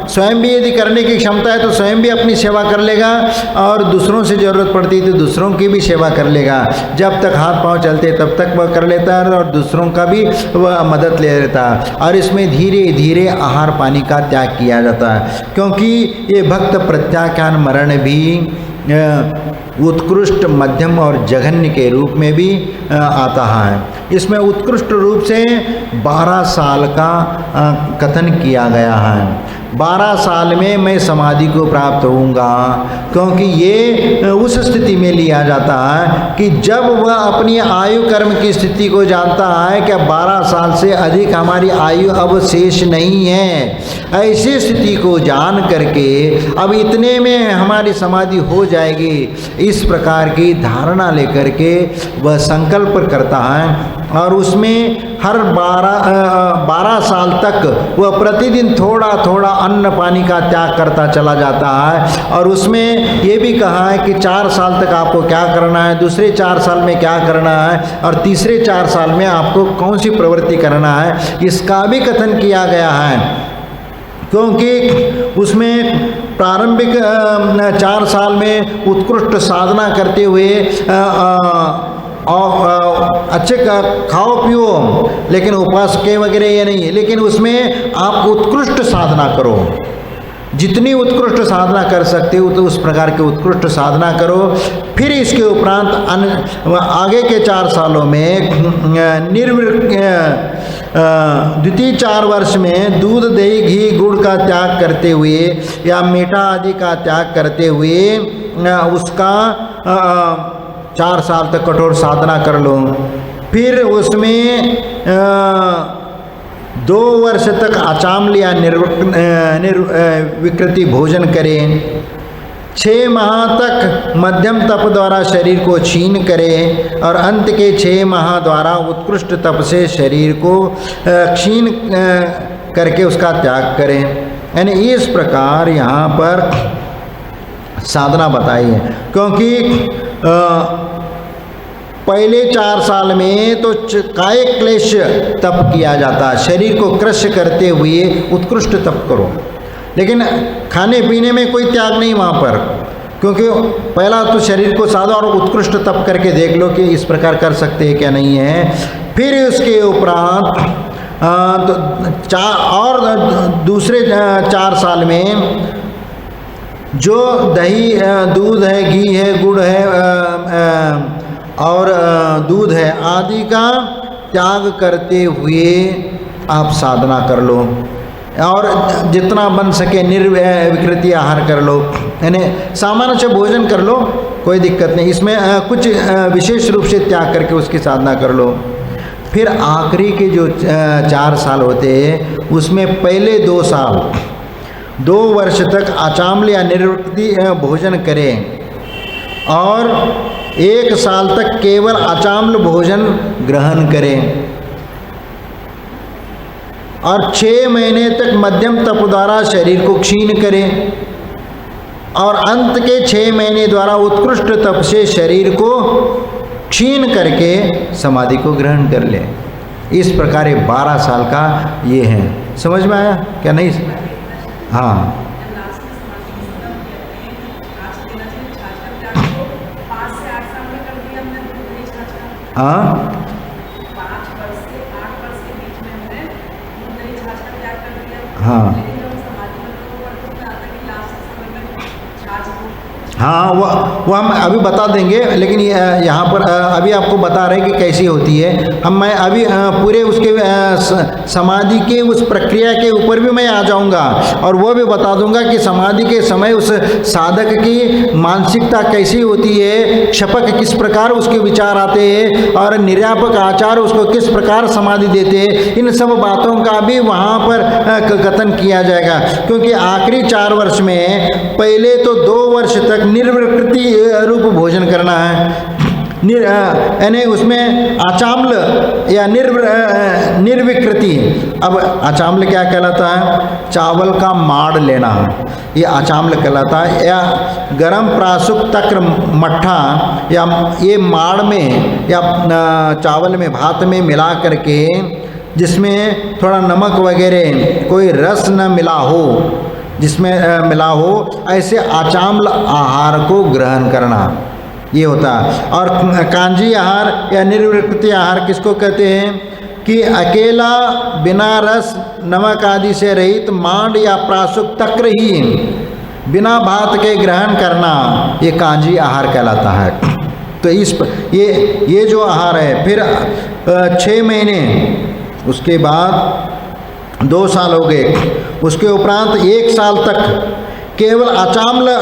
स्वयं भी यदि करने की क्षमता है तो स्वयं भी अपनी सेवा कर लेगा और दूसरों से ज़रूरत पड़ती है तो दूसरों की भी सेवा कर लेगा। जब तक हाथ पांव चलते तब तक वह कर लेता है और दूसरों का भी वह मदद ले लेता है। और इसमें धीरे धीरे आहार पानी का त्याग किया जाता है, क्योंकि ये भक्त प्रत्याख्यान मरण भी उत्कृष्ट, मध्यम और जघन्य के रूप में भी आता है। इसमें उत्कृष्ट रूप से 12 साल का कथन किया गया है। 12 साल में मैं समाधि को प्राप्त होऊंगा, क्योंकि ये उस स्थिति में लिया जाता है कि जब वह अपनी आयु कर्म की स्थिति को जानता है कि 12 साल से अधिक हमारी आयु अब शेष नहीं है। ऐसी स्थिति को जान करके अब इतने में हमारी समाधि हो जाएगी, इस प्रकार की धारणा लेकर के वह संकल्प करता है। और उसमें हर 12 साल तक वह प्रतिदिन थोड़ा थोड़ा अन्न पानी का त्याग करता चला जाता है। और उसमें ये भी कहा है कि 4 साल तक आपको क्या करना है, दूसरे 4 साल में क्या करना है और तीसरे 4 साल में आपको कौन सी प्रवृत्ति करना है, इसका भी कथन किया गया है। क्योंकि उसमें प्रारंभिक 4 साल में उत्कृष्ट साधना करते हुए और अच्छे खाओ पियो, लेकिन उपवास के वगैरह ये नहीं है, लेकिन उसमें आप उत्कृष्ट साधना करो। जितनी उत्कृष्ट साधना कर सकते हो तो उस प्रकार की उत्कृष्ट साधना करो। फिर इसके उपरांत आगे के 4 सालों में द्वितीय 4 वर्ष में दूध, दही, घी, गुड़ का त्याग करते हुए या मीठा आदि का त्याग करते हुए उसका 4 साल तक कठोर साधना कर लो। फिर उसमें 2 वर्ष तक अचामल या विकृति भोजन करें। 6 माह तक मध्यम तप द्वारा शरीर को क्षीण करें और अंत के 6 माह द्वारा उत्कृष्ट तप से शरीर को क्षीण करके उसका त्याग करें। यानी इस प्रकार यहाँ पर साधना बताई है। क्योंकि पहले 4 साल में तो काय क्लेश तप किया जाता है, शरीर को क्रश करते हुए उत्कृष्ट तप करो, लेकिन खाने पीने में कोई त्याग नहीं वहाँ पर। क्योंकि पहला तो शरीर को साधा और उत्कृष्ट तप करके देख लो कि इस प्रकार कर सकते हैं क्या नहीं है। फिर उसके उपरांत दूसरे 4 साल में जो दही, दूध है, घी है, गुड़ है और दूध है आदि का त्याग करते हुए आप साधना कर लो और जितना बन सके निर्विकृति आहार कर लो, यानी सामान्य से भोजन कर लो, कोई दिक्कत नहीं। इसमें कुछ विशेष रूप से त्याग करके उसकी साधना कर लो। फिर आखिरी के जो 4 साल होते हैं उसमें पहले 2 साल 2 वर्ष तक अचामल या निर्विकृति भोजन करें और 1 साल तक केवल अचामल भोजन ग्रहण करें और 6 महीने तक मध्यम तप द्वारा शरीर को क्षीण करें और अंत के 6 महीने द्वारा उत्कृष्ट तप से शरीर को क्षीण करके समाधि को ग्रहण कर ले। इस प्रकार 12 साल का ये है। समझ में आया क्या? नहीं? हाँ, हाँ, 5 वर्ष से 8 वर्ष के बीच में हमने दूध, दही, छाछ का त्याग कर दिया। हाँ, लेकिन जब समाधि में तो आता कि लास्ट हाँ, वो हम अभी बता देंगे, लेकिन यहाँ पर अभी आपको बता रहे हैं कि कैसी होती है। मैं अभी पूरे उसके समाधि के उस प्रक्रिया के ऊपर भी मैं आ जाऊँगा और वो भी बता दूंगा कि समाधि के समय उस साधक की मानसिकता कैसी होती है, क्षपक किस प्रकार उसके विचार आते हैं और निर्यापक आचार उसको किस प्रकार समाधि देते हैं। इन सब बातों का भी वहाँ पर कथन किया जाएगा, क्योंकि आखिरी 4 वर्ष में पहले तो 2 वर्ष तक निर्विकृति रूप भोजन करना है, यानी उसमें आचाम्ल या निर्विकृति। अब आचाम्ल क्या कहलाता है? चावल का माड़ लेना, ये आचाम्ल कहलाता है। या गरम प्रासुक तक्र मट्ठा, या ये माड़ में या चावल में भात में मिला करके जिसमें थोड़ा नमक वगैरह कोई रस न मिला हो, जिसमें मिला हो, ऐसे आचाम्ल आहार को ग्रहण करना, ये होता है। और कांजी आहार या निर्विकृति आहार किसको कहते हैं? कि अकेला बिना रस नमक आदि से रहित मांड या प्रासुक तक्र ही बिना भात के ग्रहण करना, ये कांजी आहार कहलाता है। तो ये जो आहार है, फिर 6 महीने, उसके बाद 2 साल हो गए, उसके उपरांत 1 साल तक केवल अचाम्ल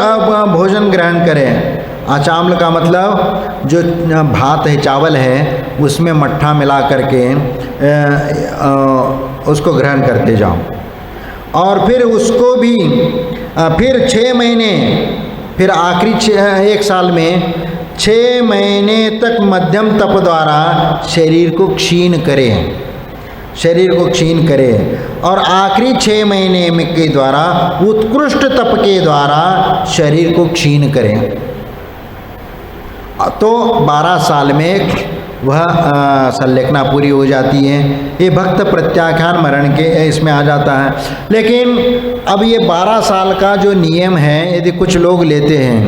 भोजन ग्रहण करें। अचाम्ल का मतलब जो भात है, चावल है, उसमें मट्ठा मिला करके उसको ग्रहण करते जाओ। और फिर उसको भी फिर 6 महीने, फिर आखिरी 1 साल में 6 महीने तक मध्यम तप द्वारा शरीर को क्षीण करें, शरीर को क्षीण करें। और आखिरी 6 महीने में के द्वारा उत्कृष्ट तप के द्वारा शरीर को क्षीण करें। तो 12 साल में वह संलेखना पूरी हो जाती है। ये भक्त प्रत्याख्यान मरण के इसमें आ जाता है। लेकिन अब ये 12 साल का जो नियम है, यदि कुछ लोग लेते हैं,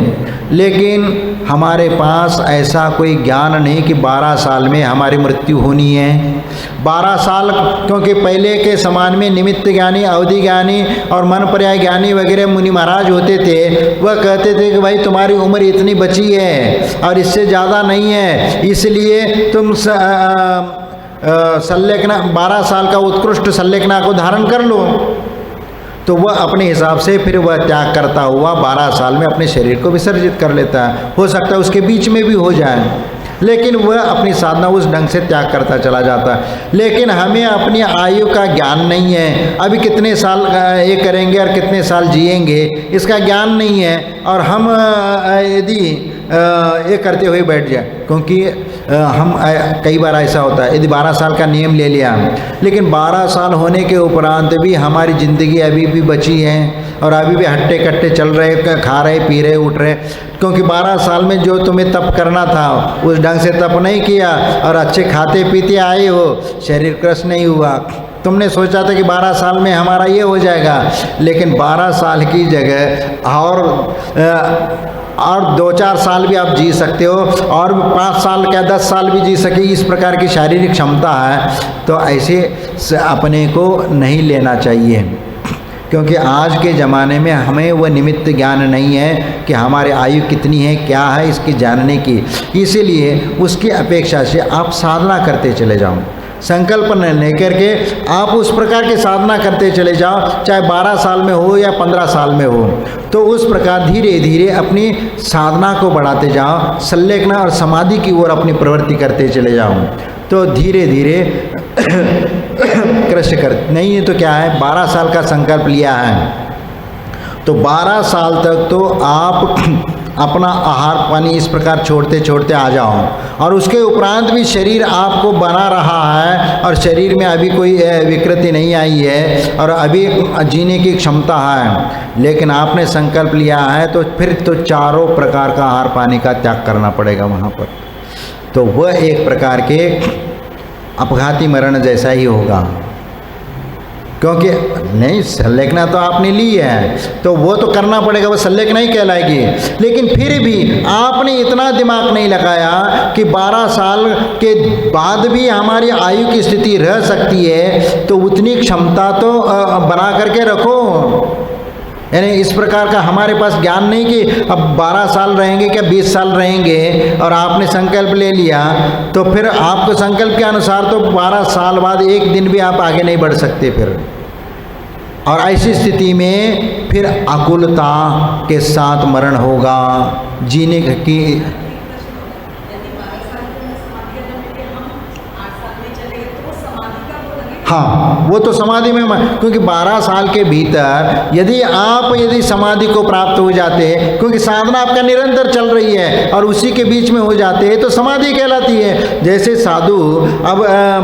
लेकिन हमारे पास ऐसा कोई ज्ञान नहीं कि 12 साल में हमारी मृत्यु होनी है। 12 साल, क्योंकि पहले के समान में निमित्त ज्ञानी, अवधि ज्ञानी और मन पर्याय ज्ञानी वगैरह मुनि महाराज होते थे। वह कहते थे कि भाई तुम्हारी उम्र इतनी बची है और इससे ज़्यादा नहीं है, इसलिए तुम संलेखना 12 साल का उत्कृष्ट संलेखना को धारण कर लो। तो वह अपने हिसाब से फिर वह त्याग करता हुआ 12 साल में अपने शरीर को विसर्जित कर लेता है। हो सकता है उसके बीच में भी हो जाए, लेकिन वह अपनी साधना उस ढंग से त्याग करता चला जाता है। लेकिन हमें अपनी आयु का ज्ञान नहीं है, अभी कितने साल ये करेंगे और कितने साल जिएंगे इसका ज्ञान नहीं है। और हम यदि ये करते हुए बैठ जाए, क्योंकि हम कई बार ऐसा होता है, यदि 12 साल का नियम ले लिया, लेकिन 12 साल होने के उपरांत भी हमारी ज़िंदगी अभी भी बची है और अभी भी हट्टे कट्टे चल रहे, खा रहे, पी रहे, उठ रहे, क्योंकि 12 साल में जो तुम्हें तप करना था उस ढंग से तप नहीं किया और अच्छे खाते पीते आए हो, शरीर क्रश नहीं हुआ। तुमने सोचा था कि 12 साल में हमारा ये हो जाएगा, लेकिन 12 साल की जगह और 2-4 साल भी आप जी सकते हो, और 5 साल क्या 10 साल भी जी सके, इस प्रकार की शारीरिक क्षमता है। तो ऐसे अपने को नहीं लेना चाहिए, क्योंकि आज के ज़माने में हमें वह निमित्त ज्ञान नहीं है कि हमारे आयु कितनी है, क्या है, इसकी जानने की। इसीलिए उसकी अपेक्षा से आप साधना करते चले जाओ, संकल्प न लेकर के आप उस प्रकार के साधना करते चले जाओ, चाहे 12 साल में हो या 15 साल में हो। तो उस प्रकार धीरे धीरे अपनी साधना को बढ़ाते जाओ, संलेखना और समाधि की ओर अपनी प्रवृत्ति करते चले जाओ। तो धीरे धीरे कृष्ण कर नहीं है तो क्या है, 12 साल का संकल्प लिया है तो 12 साल तक तो आप अपना आहार पानी इस प्रकार छोड़ते छोड़ते आ जाओ, और उसके उपरांत भी शरीर आपको बना रहा है और शरीर में अभी कोई विकृति नहीं आई है और अभी जीने की क्षमता है, लेकिन आपने संकल्प लिया है तो फिर तो चारों प्रकार का आहार पानी का त्याग करना पड़ेगा वहाँ पर। तो वह एक प्रकार के अपघाती मरण जैसा ही होगा, क्योंकि नहीं संलेखना तो आपने ली है तो वो तो करना पड़ेगा, वो संलेखना ही कहलाएगी। लेकिन फिर भी आपने इतना दिमाग नहीं लगाया कि 12 साल के बाद भी हमारी आयु की स्थिति रह सकती है, तो उतनी क्षमता तो बना करके रखो। यानी इस प्रकार का हमारे पास ज्ञान नहीं कि अब 12 साल रहेंगे क्या 20 साल रहेंगे, और आपने संकल्प ले लिया तो फिर आपको संकल्प के अनुसार तो 12 साल बाद एक दिन भी आप आगे नहीं बढ़ सकते फिर। और ऐसी स्थिति में फिर आकुलता के साथ मरण होगा, जीने की। यदि 12 साल में समाधि करने के हम 8 साल में चले गए तो समाधि का वो लगे। हाँ, वो तो समाधि में क्योंकि 12 साल के भीतर यदि समाधि को प्राप्त हो जाते हैं, क्योंकि साधना आपका निरंतर चल रही है और उसी के बीच में हो जाते हैं तो समाधि कहलाती है। जैसे साधु अब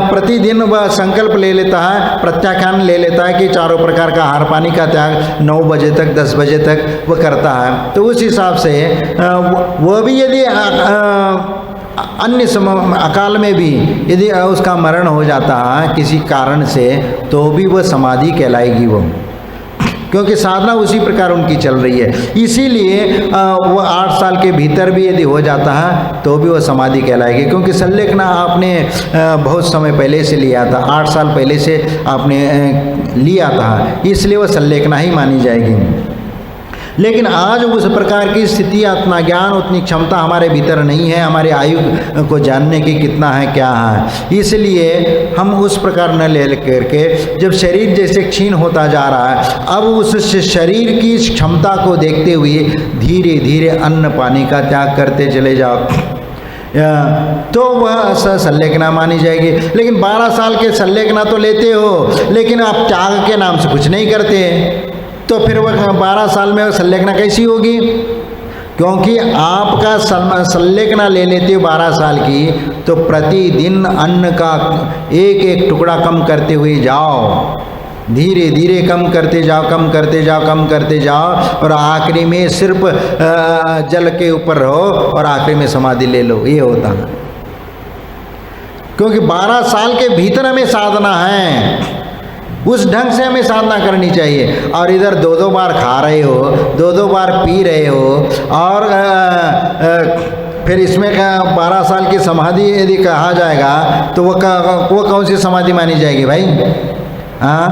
प्रतिदिन वह संकल्प ले लेता है, प्रत्याख्यान ले लेता है कि चारों प्रकार का आहार पानी का त्याग 9 बजे तक 10 बजे तक वह करता है, तो उस हिसाब से वह भी यदि अन्य अकाल में भी यदि उसका मरण हो जाता है किसी कारण से, तो भी वह समाधि कहलाएगी वो, क्योंकि साधना उसी प्रकार उनकी चल रही है। इसीलिए वह 8 साल के भीतर भी यदि हो जाता है तो भी वह समाधि कहलाएगी, क्योंकि संलेखना आपने बहुत समय पहले से लिया था, 8 साल पहले से आपने लिया था, इसलिए वह संलेखना ही मानी जाएगी। लेकिन आज उस प्रकार की स्थिति, उतना ज्ञान, उतनी क्षमता हमारे भीतर नहीं है, हमारे आयु को जानने की कितना है क्या है, इसलिए हम उस प्रकार न ले करके, जब शरीर जैसे क्षीण होता जा रहा है, अब उस शरीर की क्षमता को देखते हुए धीरे धीरे अन्न पानी का त्याग करते चले जाओ, तो वह संलेखना मानी जाएगी। लेकिन 12 साल के संलेखना तो लेते हो, लेकिन आप त्याग के नाम से कुछ नहीं करते, तो फिर वह 12 साल में संलेखना कैसी होगी? क्योंकि आपका संलेखना ले लेते हो 12 साल की, तो प्रतिदिन अन्न का एक एक टुकड़ा कम करते हुए जाओ, धीरे धीरे कम करते जाओ, कम करते जाओ, कम करते जाओ, और आखिरी में सिर्फ जल के ऊपर रहो और आखिरी में समाधि ले लो, ये होता है। क्योंकि 12 साल के भीतर हमें साधना है, उस ढंग से हमें साधना करनी चाहिए। और इधर 2-2 बार खा रहे हो, 2-2 बार पी रहे हो, और फिर इसमें 12 साल की समाधि यदि कहा जाएगा तो वो कौन सी समाधि मानी जाएगी भाई? हाँ,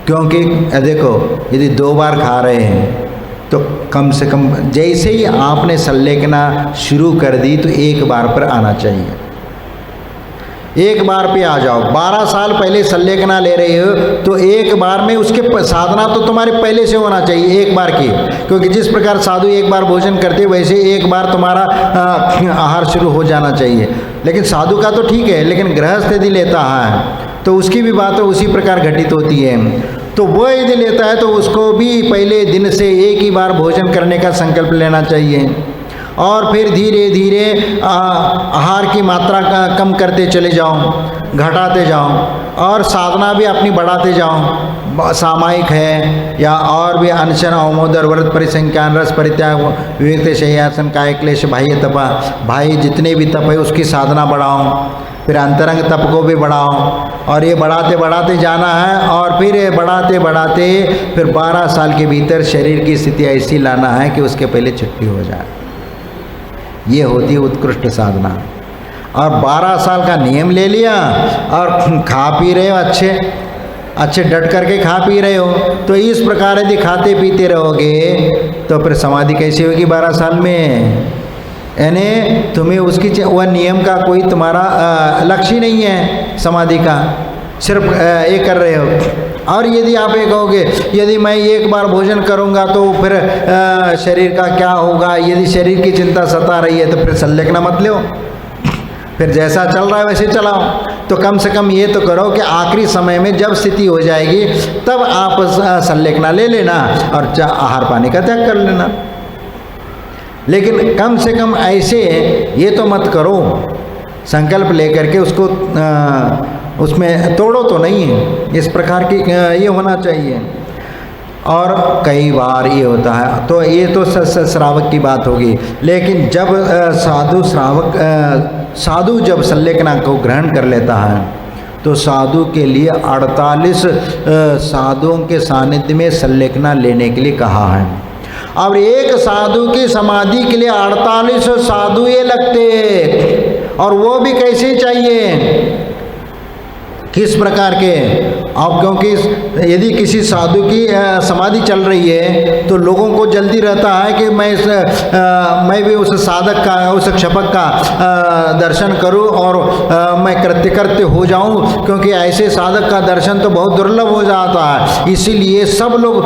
क्योंकि देखो यदि 2 बार खा रहे हैं तो कम से कम जैसे ही आपने संलेखना शुरू कर दी तो 1 बार पर आना चाहिए, 1 बार पे आ जाओ। 12 साल पहले संलेखना ले रहे हो तो 1 बार में उसके साधना तो तुम्हारे पहले से होना चाहिए 1 बार की, क्योंकि जिस प्रकार साधु 1 बार भोजन करते वैसे 1 बार तुम्हारा आहार शुरू हो जाना चाहिए। लेकिन साधु का तो ठीक है, लेकिन गृहस्थ यदि लेता है तो उसकी भी बात उसी प्रकार घटित होती है। तो वह यदि लेता है तो उसको भी पहले दिन से 1 ही बार भोजन करने का संकल्प लेना चाहिए, और फिर धीरे धीरे आहार की मात्रा का कम करते चले जाओ, घटाते जाओ, और साधना भी अपनी बढ़ाते जाओ। सामायिक है या और भी अनशन, अवमोदर, व्रत, परिसंख्यान, रस परित्याग, विवेक, शय्यासन, काय क्लेश, बाह्य तपा, भाई जितने भी तप है उसकी साधना बढ़ाओ, फिर अंतरंग तप को भी बढ़ाओ, और ये बढ़ाते बढ़ाते जाना है। और फिर ये बढ़ाते बढ़ाते फिर 12 साल के भीतर शरीर की स्थिति ऐसी लाना है कि उसके पहले छुट्टी हो जाए, ये होती है उत्कृष्ट साधना। और 12 साल का नियम ले लिया और खा पी रहे हो, अच्छे डट करके खा पी रहे हो, तो इस प्रकार यदि खाते पीते रहोगे तो फिर समाधि कैसी होगी 12 साल में? यानी तुम्हें उसकी वह नियम का कोई तुम्हारा लक्ष्य ही नहीं है समाधि का, सिर्फ ये कर रहे हो। और यदि आप ये कहोगे यदि मैं 1 बार भोजन करूंगा तो फिर शरीर का क्या होगा, यदि शरीर की चिंता सता रही है तो फिर संलेखना मत लो, फिर जैसा चल रहा है वैसे चलाओ। तो कम से कम ये तो करो कि आखिरी समय में जब स्थिति हो जाएगी तब आप संलेखना ले लेना और आहार पानी का त्याग कर लेना। लेकिन कम से कम ऐसे ये तो मत करो संकल्प लेकर के उसको उसमें तोड़ो तो नहीं है, इस प्रकार की ये होना चाहिए। और कई बार ये होता है, तो ये तो श्रावक की बात होगी। लेकिन जब साधु जब संलेखना को ग्रहण कर लेता है तो साधु के लिए 48 साधुओं के सानिध्य में संलेखना लेने के लिए कहा है। और एक साधु की समाधि के लिए 48 साधु ये लगते, और वो भी कैसे चाहिए, किस प्रकार के? अब क्योंकि यदि किसी साधु की समाधि चल रही है तो लोगों को जल्दी रहता है कि मैं भी उस साधक का, उस क्षपक का दर्शन करूं और मैं कृत्य हो जाऊं, क्योंकि ऐसे साधक का दर्शन तो बहुत दुर्लभ हो जाता है। इसीलिए सब लोग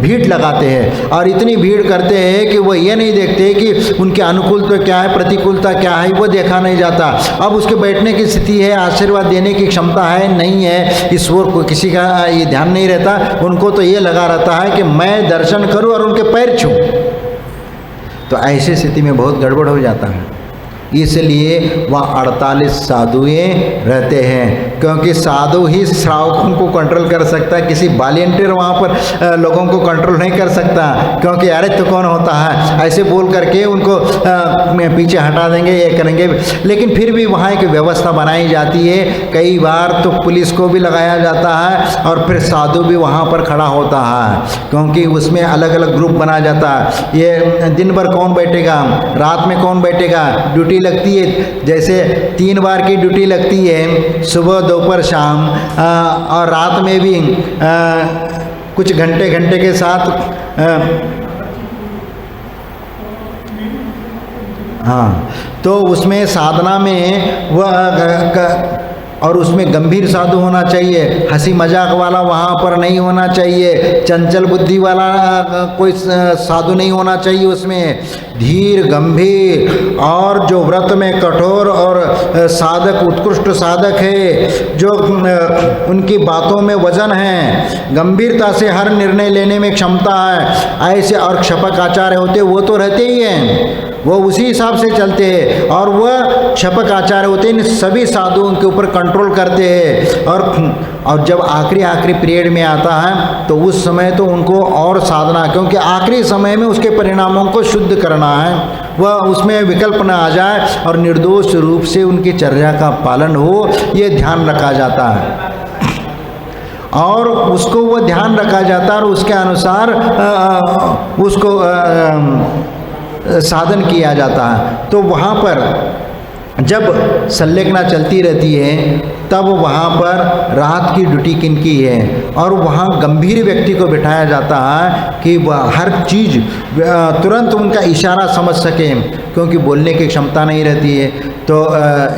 भीड़ लगाते हैं और इतनी भीड़ करते हैं कि वो ये नहीं देखते कि उनके अनुकूलता क्या है, प्रतिकूलता क्या है, वो देखा नहीं जाता। अब उसके बैठने की स्थिति है, आशीर्वाद देने की क्षमता है नहीं है, इस ओर को किसी का ये ध्यान नहीं रहता। उनको तो ये लगा रहता है कि मैं दर्शन करूं और उनके पैर छूं। तो ऐसी स्थिति में बहुत गड़बड़ हो जाता है। इसलिए वह 48 साधुएं रहते हैं, क्योंकि साधु ही श्रावकों को कंट्रोल कर सकता है। किसी वॉलंटियर वहाँ पर लोगों को कंट्रोल नहीं कर सकता, क्योंकि अरे तो कौन होता है, ऐसे बोल करके उनको पीछे हटा देंगे, ये करेंगे। लेकिन फिर भी वहाँ एक व्यवस्था बनाई जाती है। कई बार तो पुलिस को भी लगाया जाता है और फिर साधु भी वहाँ पर खड़ा होता है, क्योंकि उसमें अलग अलग ग्रुप बना जाता है। ये दिन भर कौन बैठेगा, रात में कौन बैठेगा, ड्यूटी लगती है। जैसे 3 बार की ड्यूटी लगती है, सुबह दोपहर शाम, और रात में भी कुछ घंटे के साथ हाँ, तो उसमें साधना में वह और उसमें गंभीर साधु होना चाहिए, हंसी मजाक वाला वहाँ पर नहीं होना चाहिए, चंचल बुद्धि वाला कोई साधु नहीं होना चाहिए। उसमें धीर गंभीर और जो व्रत में कठोर और साधक, उत्कृष्ट साधक है, जो उनकी बातों में वजन है, गंभीरता से हर निर्णय लेने में क्षमता है, ऐसे और क्षपक आचार्य होते वो तो रहते ही हैं, वो उसी हिसाब से चलते हैं और वह क्षपक आचार्य होते हैं, इन सभी साधुओं के ऊपर कंट्रोल करते हैं। और जब आखिरी पीरियड में आता है तो उस समय तो उनको और साधना, क्योंकि आखिरी समय में उसके परिणामों को शुद्ध करना है, वह उसमें विकल्प न आ जाए और निर्दोष रूप से उनकी चर्या का पालन हो, ये ध्यान रखा जाता है। और उसको वो ध्यान रखा जाता है और उसके अनुसार उसको साधन किया जाता है। तो वहाँ पर जब संलेखना चलती रहती है तब वहाँ पर रात की ड्यूटी किनकी है, और वहाँ गंभीर व्यक्ति को बिठाया जाता है कि वह हर चीज़ तुरंत उनका इशारा समझ सके, क्योंकि बोलने की क्षमता नहीं रहती है, तो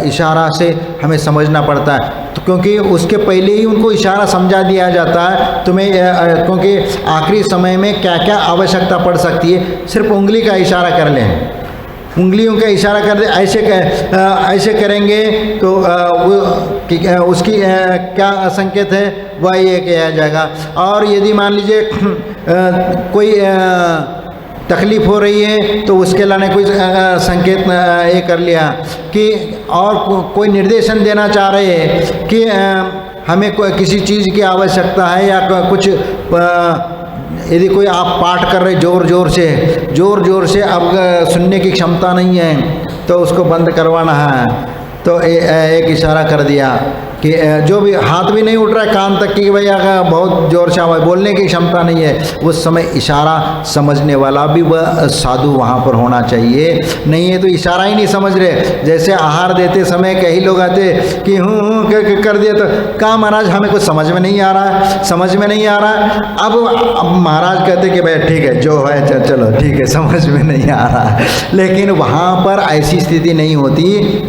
इशारा से हमें समझना पड़ता है। तो क्योंकि उसके पहले ही उनको इशारा समझा दिया जाता है तुम्हें, क्योंकि आखिरी समय में क्या क्या आवश्यकता पड़ सकती है, सिर्फ उंगली का इशारा कर लें, उंगलियों का इशारा कर दे, ऐसे करेंगे तो उसकी क्या संकेत है वह ये किया जाएगा। और यदि मान लीजिए कोई तकलीफ़ हो रही है तो उसके लाने कोई संकेत ये कर लिया कि, और कोई निर्देशन देना चाह रहे हैं कि हमें किसी चीज़ की आवश्यकता है या कुछ, यदि कोई आप पाठ कर रहे जोर जोर से अब सुनने की क्षमता नहीं है तो उसको बंद करवाना है, तो एक इशारा कर दिया कि जो भी हाथ भी नहीं उठ रहा है कान तक कि भाई अगर बहुत जोर से आवाज़, बोलने की क्षमता नहीं है, उस समय इशारा समझने वाला भी वह साधु वहाँ पर होना चाहिए। नहीं है तो इशारा ही नहीं समझ रहे, जैसे आहार देते समय कई लोग आते कि हूँ कर दिया तो कहा महाराज हमें कुछ समझ में नहीं आ रहा है, अब महाराज कहते कि भाई ठीक है जो है चलो ठीक है, समझ में नहीं आ रहा है। लेकिन वहाँ पर ऐसी स्थिति नहीं होती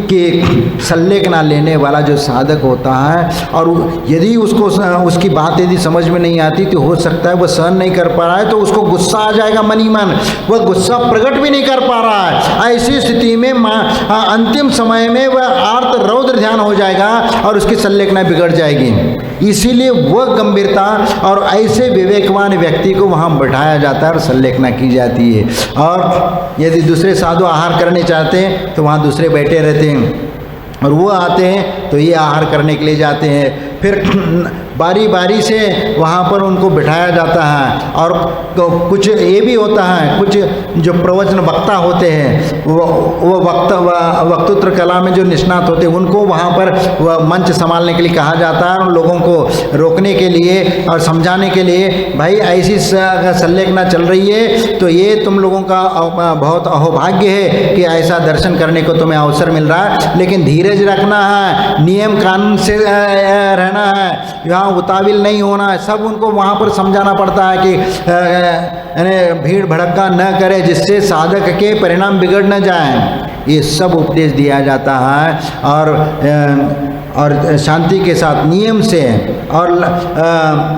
कि संलेखना लेने वाला जो साधक होता है और यदि उसको उसकी बात यदि समझ में नहीं आती तो हो सकता है वह सहन नहीं कर पा रहा है, तो उसको गुस्सा आ जाएगा मन ही मन, वह गुस्सा प्रकट भी नहीं कर पा रहा है। ऐसी स्थिति में अंतिम समय में वह आर्त रौद्र ध्यान हो जाएगा और उसकी संलेखना बिगड़ जाएगी। इसीलिए वह गंभीरता और ऐसे विवेकवान व्यक्ति को वहाँ बैठाया जाता है और संलेखना की जाती है। और यदि दूसरे साधु आहार करने चाहते हैं तो वहाँ दूसरे बैठे रहते हैं और वो आते हैं तो ये आहार करने के लिए जाते हैं। फिर बारी बारी से वहाँ पर उनको बिठाया जाता है। और तो कुछ ये भी होता है, कुछ जो प्रवचन वक्ता होते हैं वो वक्तृत्व कला में जो निष्णात होते हैं उनको वहाँ पर मंच संभालने के लिए कहा जाता है, उन लोगों को रोकने के लिए और समझाने के लिए, भाई ऐसी संलेखना चल रही है तो ये तुम लोगों का बहुत अहोभाग्य है कि ऐसा दर्शन करने को तुम्हें अवसर मिल रहा है, लेकिन धीरज रखना है, नियम कानून से रहना है, यहाँ उताविल नहीं होना है। सब उनको वहाँ पर समझाना पड़ता है कि भीड़ भड़का न करे जिससे साधक के परिणाम बिगड़ न जाए। ये सब उपदेश दिया जाता है और शांति के साथ नियम से और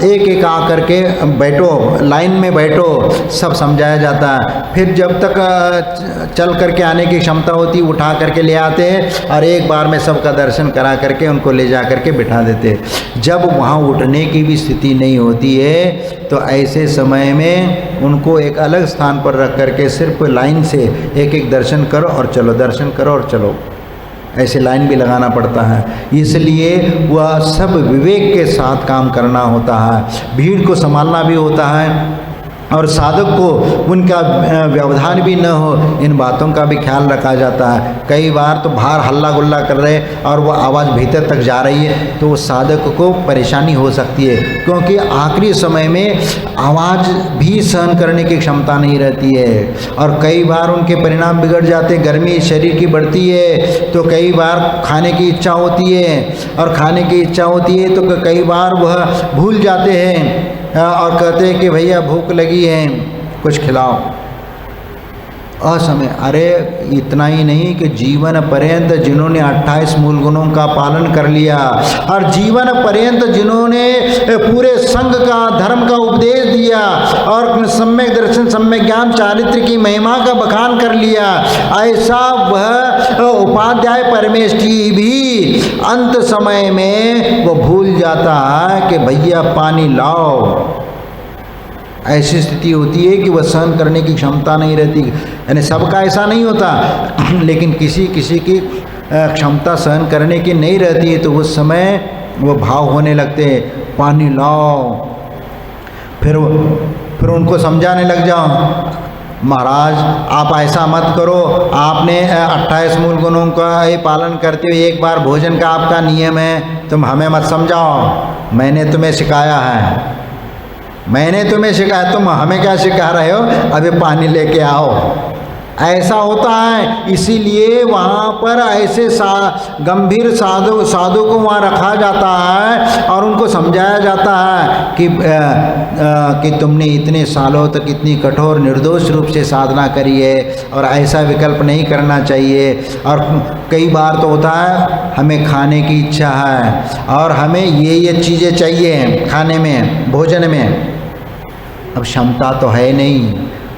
एक एक आकर के बैठो, लाइन में बैठो, सब समझाया जाता है। फिर जब तक चल करके आने की क्षमता होती उठा करके ले आते हैं और एक बार में सबका दर्शन करा करके उनको ले जा करके बिठा देते हैं। जब वहाँ उठने की भी स्थिति नहीं होती है तो ऐसे समय में उनको एक अलग स्थान पर रख करके सिर्फ लाइन से एक एक दर्शन करो और चलो, दर्शन करो और चलो, ऐसे लाइन भी लगाना पड़ता है। इसलिए वह सब विवेक के साथ काम करना होता है, भीड़ को संभालना भी होता है और साधक को उनका व्यवधान भी न हो, इन बातों का भी ख्याल रखा जाता है। कई बार तो बाहर हल्ला गुल्ला कर रहे और वो आवाज़ भीतर तक जा रही है तो वो साधक को परेशानी हो सकती है, क्योंकि आखिरी समय में आवाज़ भी सहन करने की क्षमता नहीं रहती है और कई बार उनके परिणाम बिगड़ जाते। गर्मी शरीर की बढ़ती है तो कई बार खाने की इच्छा होती है और खाने की इच्छा होती है तो कई बार वह भूल जाते हैं और कहते हैं कि भैया भूख लगी है, कुछ खिलाओ। असमय, अरे इतना ही नहीं कि जीवन पर्यंत जिन्होंने 28 मूल गुणों का पालन कर लिया और जीवन पर्यंत जिन्होंने पूरे संघ का धर्म का उपदेश दिया और सम्यक दर्शन सम्यक ज्ञान चारित्र की महिमा का बखान कर लिया, ऐसा वह उपाध्याय परमेष्ठी भी अंत समय में वो भूल जाता है कि भैया पानी लाओ। ऐसी स्थिति होती है कि वह सहन करने की क्षमता नहीं रहती। यानी सबका ऐसा नहीं होता, लेकिन किसी किसी की क्षमता सहन करने की नहीं रहती है तो उस समय वो भाव होने लगते हैं, पानी लाओ। फिर उनको समझाने लग जाओ, महाराज आप ऐसा मत करो, आपने 28 मूल गुणों का ये पालन करते हुए एक बार भोजन का आपका नियम है, तुम हमें मत समझाओ, मैंने तुम्हें सिखाया है, मैंने तुम्हें सिखाया, तुम हमें क्या सिखा रहे हो, अभी पानी लेके आओ। ऐसा होता है। इसीलिए वहाँ पर ऐसे गंभीर साधु को वहाँ रखा जाता है और उनको समझाया जाता है कि तुमने इतने सालों तक इतनी कठोर निर्दोष रूप से साधना करी है और ऐसा विकल्प नहीं करना चाहिए। और कई बार तो होता है हमें खाने की इच्छा है और हमें ये चीज़ें चाहिए खाने में, भोजन में, अब क्षमता तो है नहीं,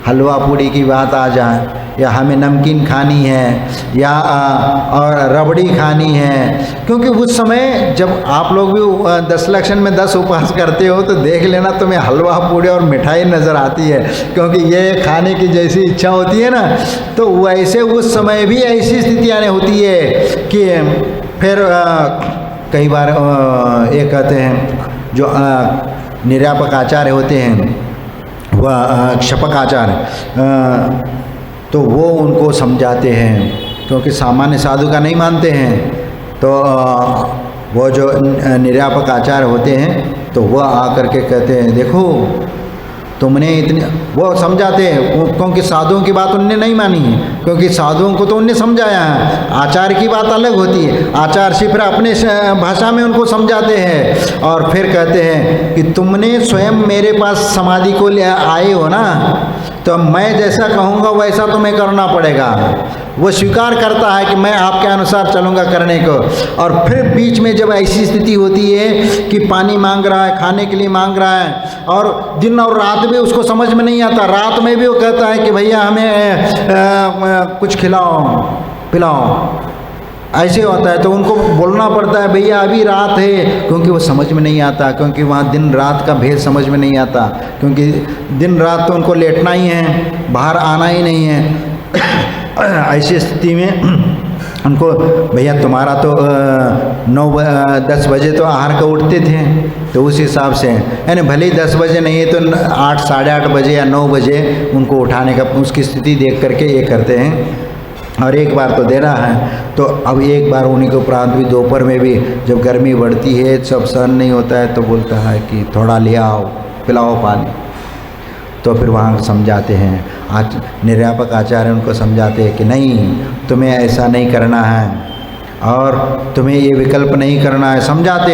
हलवा पूड़ी की बात आ जाए या हमें नमकीन खानी है या और रबड़ी खानी है, क्योंकि उस समय जब आप लोग भी 10 लक्षण में 10 उपवास करते हो तो देख लेना तुम्हें हलवा पूड़ी और मिठाई नज़र आती है, क्योंकि ये खाने की जैसी इच्छा होती है ना, तो वैसे उस समय भी ऐसी स्थितियाँ होती है कि फिर कई बार ये कहते हैं जो निरापक आचार्य होते हैं वह क्षपक आचार्य, तो वो उनको समझाते हैं, क्योंकि सामान्य साधु का नहीं मानते हैं, तो वो जो निर्यापक आचार्य होते हैं तो वह आकर के कहते हैं देखो तुमने इतने, वो समझाते हैं, क्योंकि साधुओं की बात उनने नहीं मानी है, क्योंकि साधुओं को तो उनने समझाया है, आचार्य की बात अलग होती है, आचार्य से फिर अपने भाषा में उनको समझाते हैं और फिर कहते हैं कि तुमने स्वयं मेरे पास समाधि को ले आए हो ना, तो मैं जैसा कहूँगा वैसा तुम्हें करना पड़ेगा। वो स्वीकार करता है कि मैं आपके अनुसार चलूँगा करने को, और फिर बीच में जब ऐसी स्थिति होती है कि पानी मांग रहा है, खाने के लिए मांग रहा है और दिन और रात भी उसको समझ में नहीं आता, रात में भी वो कहता है कि भैया हमें कुछ खिलाओ पिलाओ, ऐसे होता है, तो उनको बोलना पड़ता है भैया अभी रात है, क्योंकि वो समझ में नहीं आता, क्योंकि वहाँ दिन रात का भेद समझ में नहीं आता, क्योंकि दिन रात तो उनको लेटना ही है, बाहर आना ही नहीं है। ऐसी स्थिति में उनको, भैया तुम्हारा तो 9-10 बजे तो आहार को उठते थे, तो उस हिसाब से यानी भले ही 10 बजे नहीं है तो 8, साढ़े 8 बजे या 9 बजे उनको उठाने का, उसकी स्थिति देख करके ये करते हैं। और एक बार तो दे रहा है, तो अब एक बार उन्हीं के उपरांत भी दोपहर में भी जब गर्मी बढ़ती है, सब सहन नहीं होता है, तो बोलता है कि थोड़ा ले आओ, पिलाओ पानी। तो फिर वहाँ समझाते हैं, आज निर्यापक आचार्य उनको समझाते हैं कि नहीं, तुम्हें ऐसा नहीं करना है और तुम्हें ये विकल्प नहीं करना है। समझाते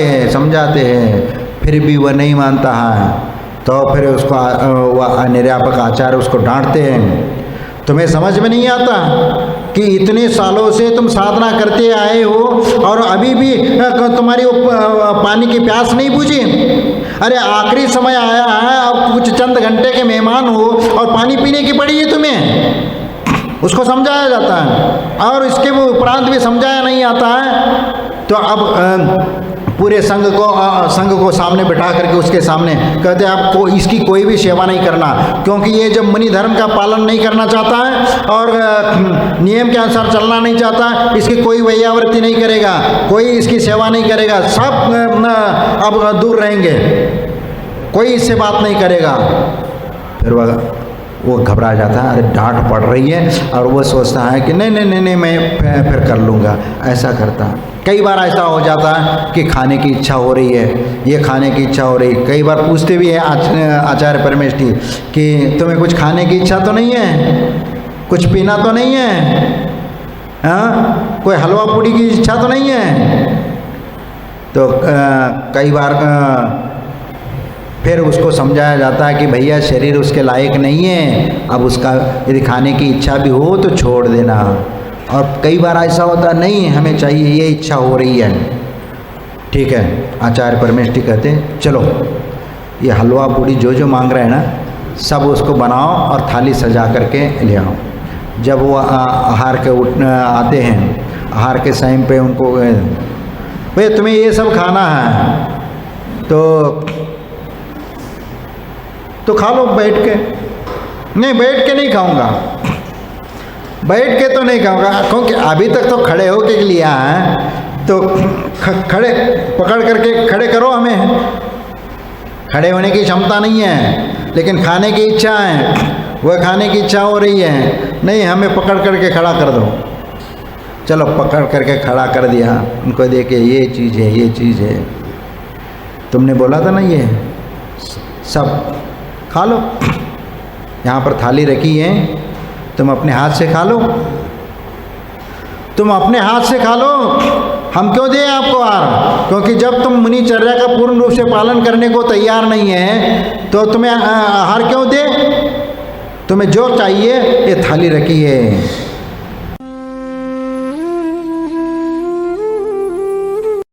हैं, फिर भी वह नहीं मानता है, तो फिर उसको वह निर्यापक आचार्य उसको डांटते हैं, तुम्हें समझ में नहीं आता कि इतने सालों से तुम साधना करते आए हो और अभी भी तुम्हारी पानी की प्यास नहीं बुझी? अरे आखिरी समय आया है, अब कुछ चंद घंटे के मेहमान हो और पानी पीने की पड़ी है तुम्हें। उसको समझाया जाता है और इसके वो उपरांत भी समझाया नहीं आता है। तो अब पूरे संघ को सामने बिठा करके उसके सामने कहते हैं, आपको इसकी कोई भी सेवा नहीं करना, क्योंकि ये जब मुनि धर्म का पालन नहीं करना चाहता है और नियम के अनुसार चलना नहीं चाहता, इसकी कोई वैयावृत्ति नहीं करेगा, कोई इसकी सेवा नहीं करेगा, सब अब दूर रहेंगे, कोई इससे बात नहीं करेगा। फिर वो घबरा जाता है, अरे डांट पड़ रही है, और वो सोचता है कि नहीं मैं फिर कर लूँगा, ऐसा करता है। कई बार ऐसा हो जाता है कि खाने की इच्छा हो रही है, ये खाने की इच्छा हो रही है, कई बार पूछते भी हैं आचार्य परमेष्ठी कि तुम्हें कुछ खाने की इच्छा तो नहीं है, कुछ पीना तो नहीं है, हाँ, कोई हलवा पूड़ी की इच्छा तो नहीं है? तो कई बार फिर उसको समझाया जाता है कि भैया शरीर उसके लायक नहीं है, अब उसका यदि खाने की इच्छा भी हो तो छोड़ देना। और कई बार ऐसा होता नहीं, हमें चाहिए, ये इच्छा हो रही है, ठीक है। आचार्य परमेष्ठी कहते हैं चलो ये हलवा पूड़ी जो मांग रहे हैं ना, सब उसको बनाओ और थाली सजा करके ले आओ। जब वो आहार के आते हैं, आहार के टाइम पे उनको, भैया तुम्हें ये सब खाना है तो खा लो बैठ के। नहीं, बैठ के नहीं खाऊंगा, बैठ के तो नहीं खाऊंगा, क्योंकि अभी तक तो खड़े होके लिया है, तो खड़े पकड़ करके खड़े करो, हमें खड़े होने की क्षमता नहीं है, लेकिन खाने की इच्छा है, वह खाने की इच्छा हो रही है, नहीं हमें पकड़ करके खड़ा कर दो। चलो पकड़ करके खड़ा कर दिया, उनको देखे ये चीज़ है, तुमने बोला था ना, ये सब खा लो, यहाँ पर थाली रखी है, तुम अपने हाथ से खा लो, तुम अपने हाथ से खा लो, हम क्यों दें आपको आहार? क्योंकि जब तुम मुनिचर्या का पूर्ण रूप से पालन करने को तैयार नहीं है तो तुम्हें आहार क्यों दे? तुम्हें जो चाहिए ये थाली रखी है,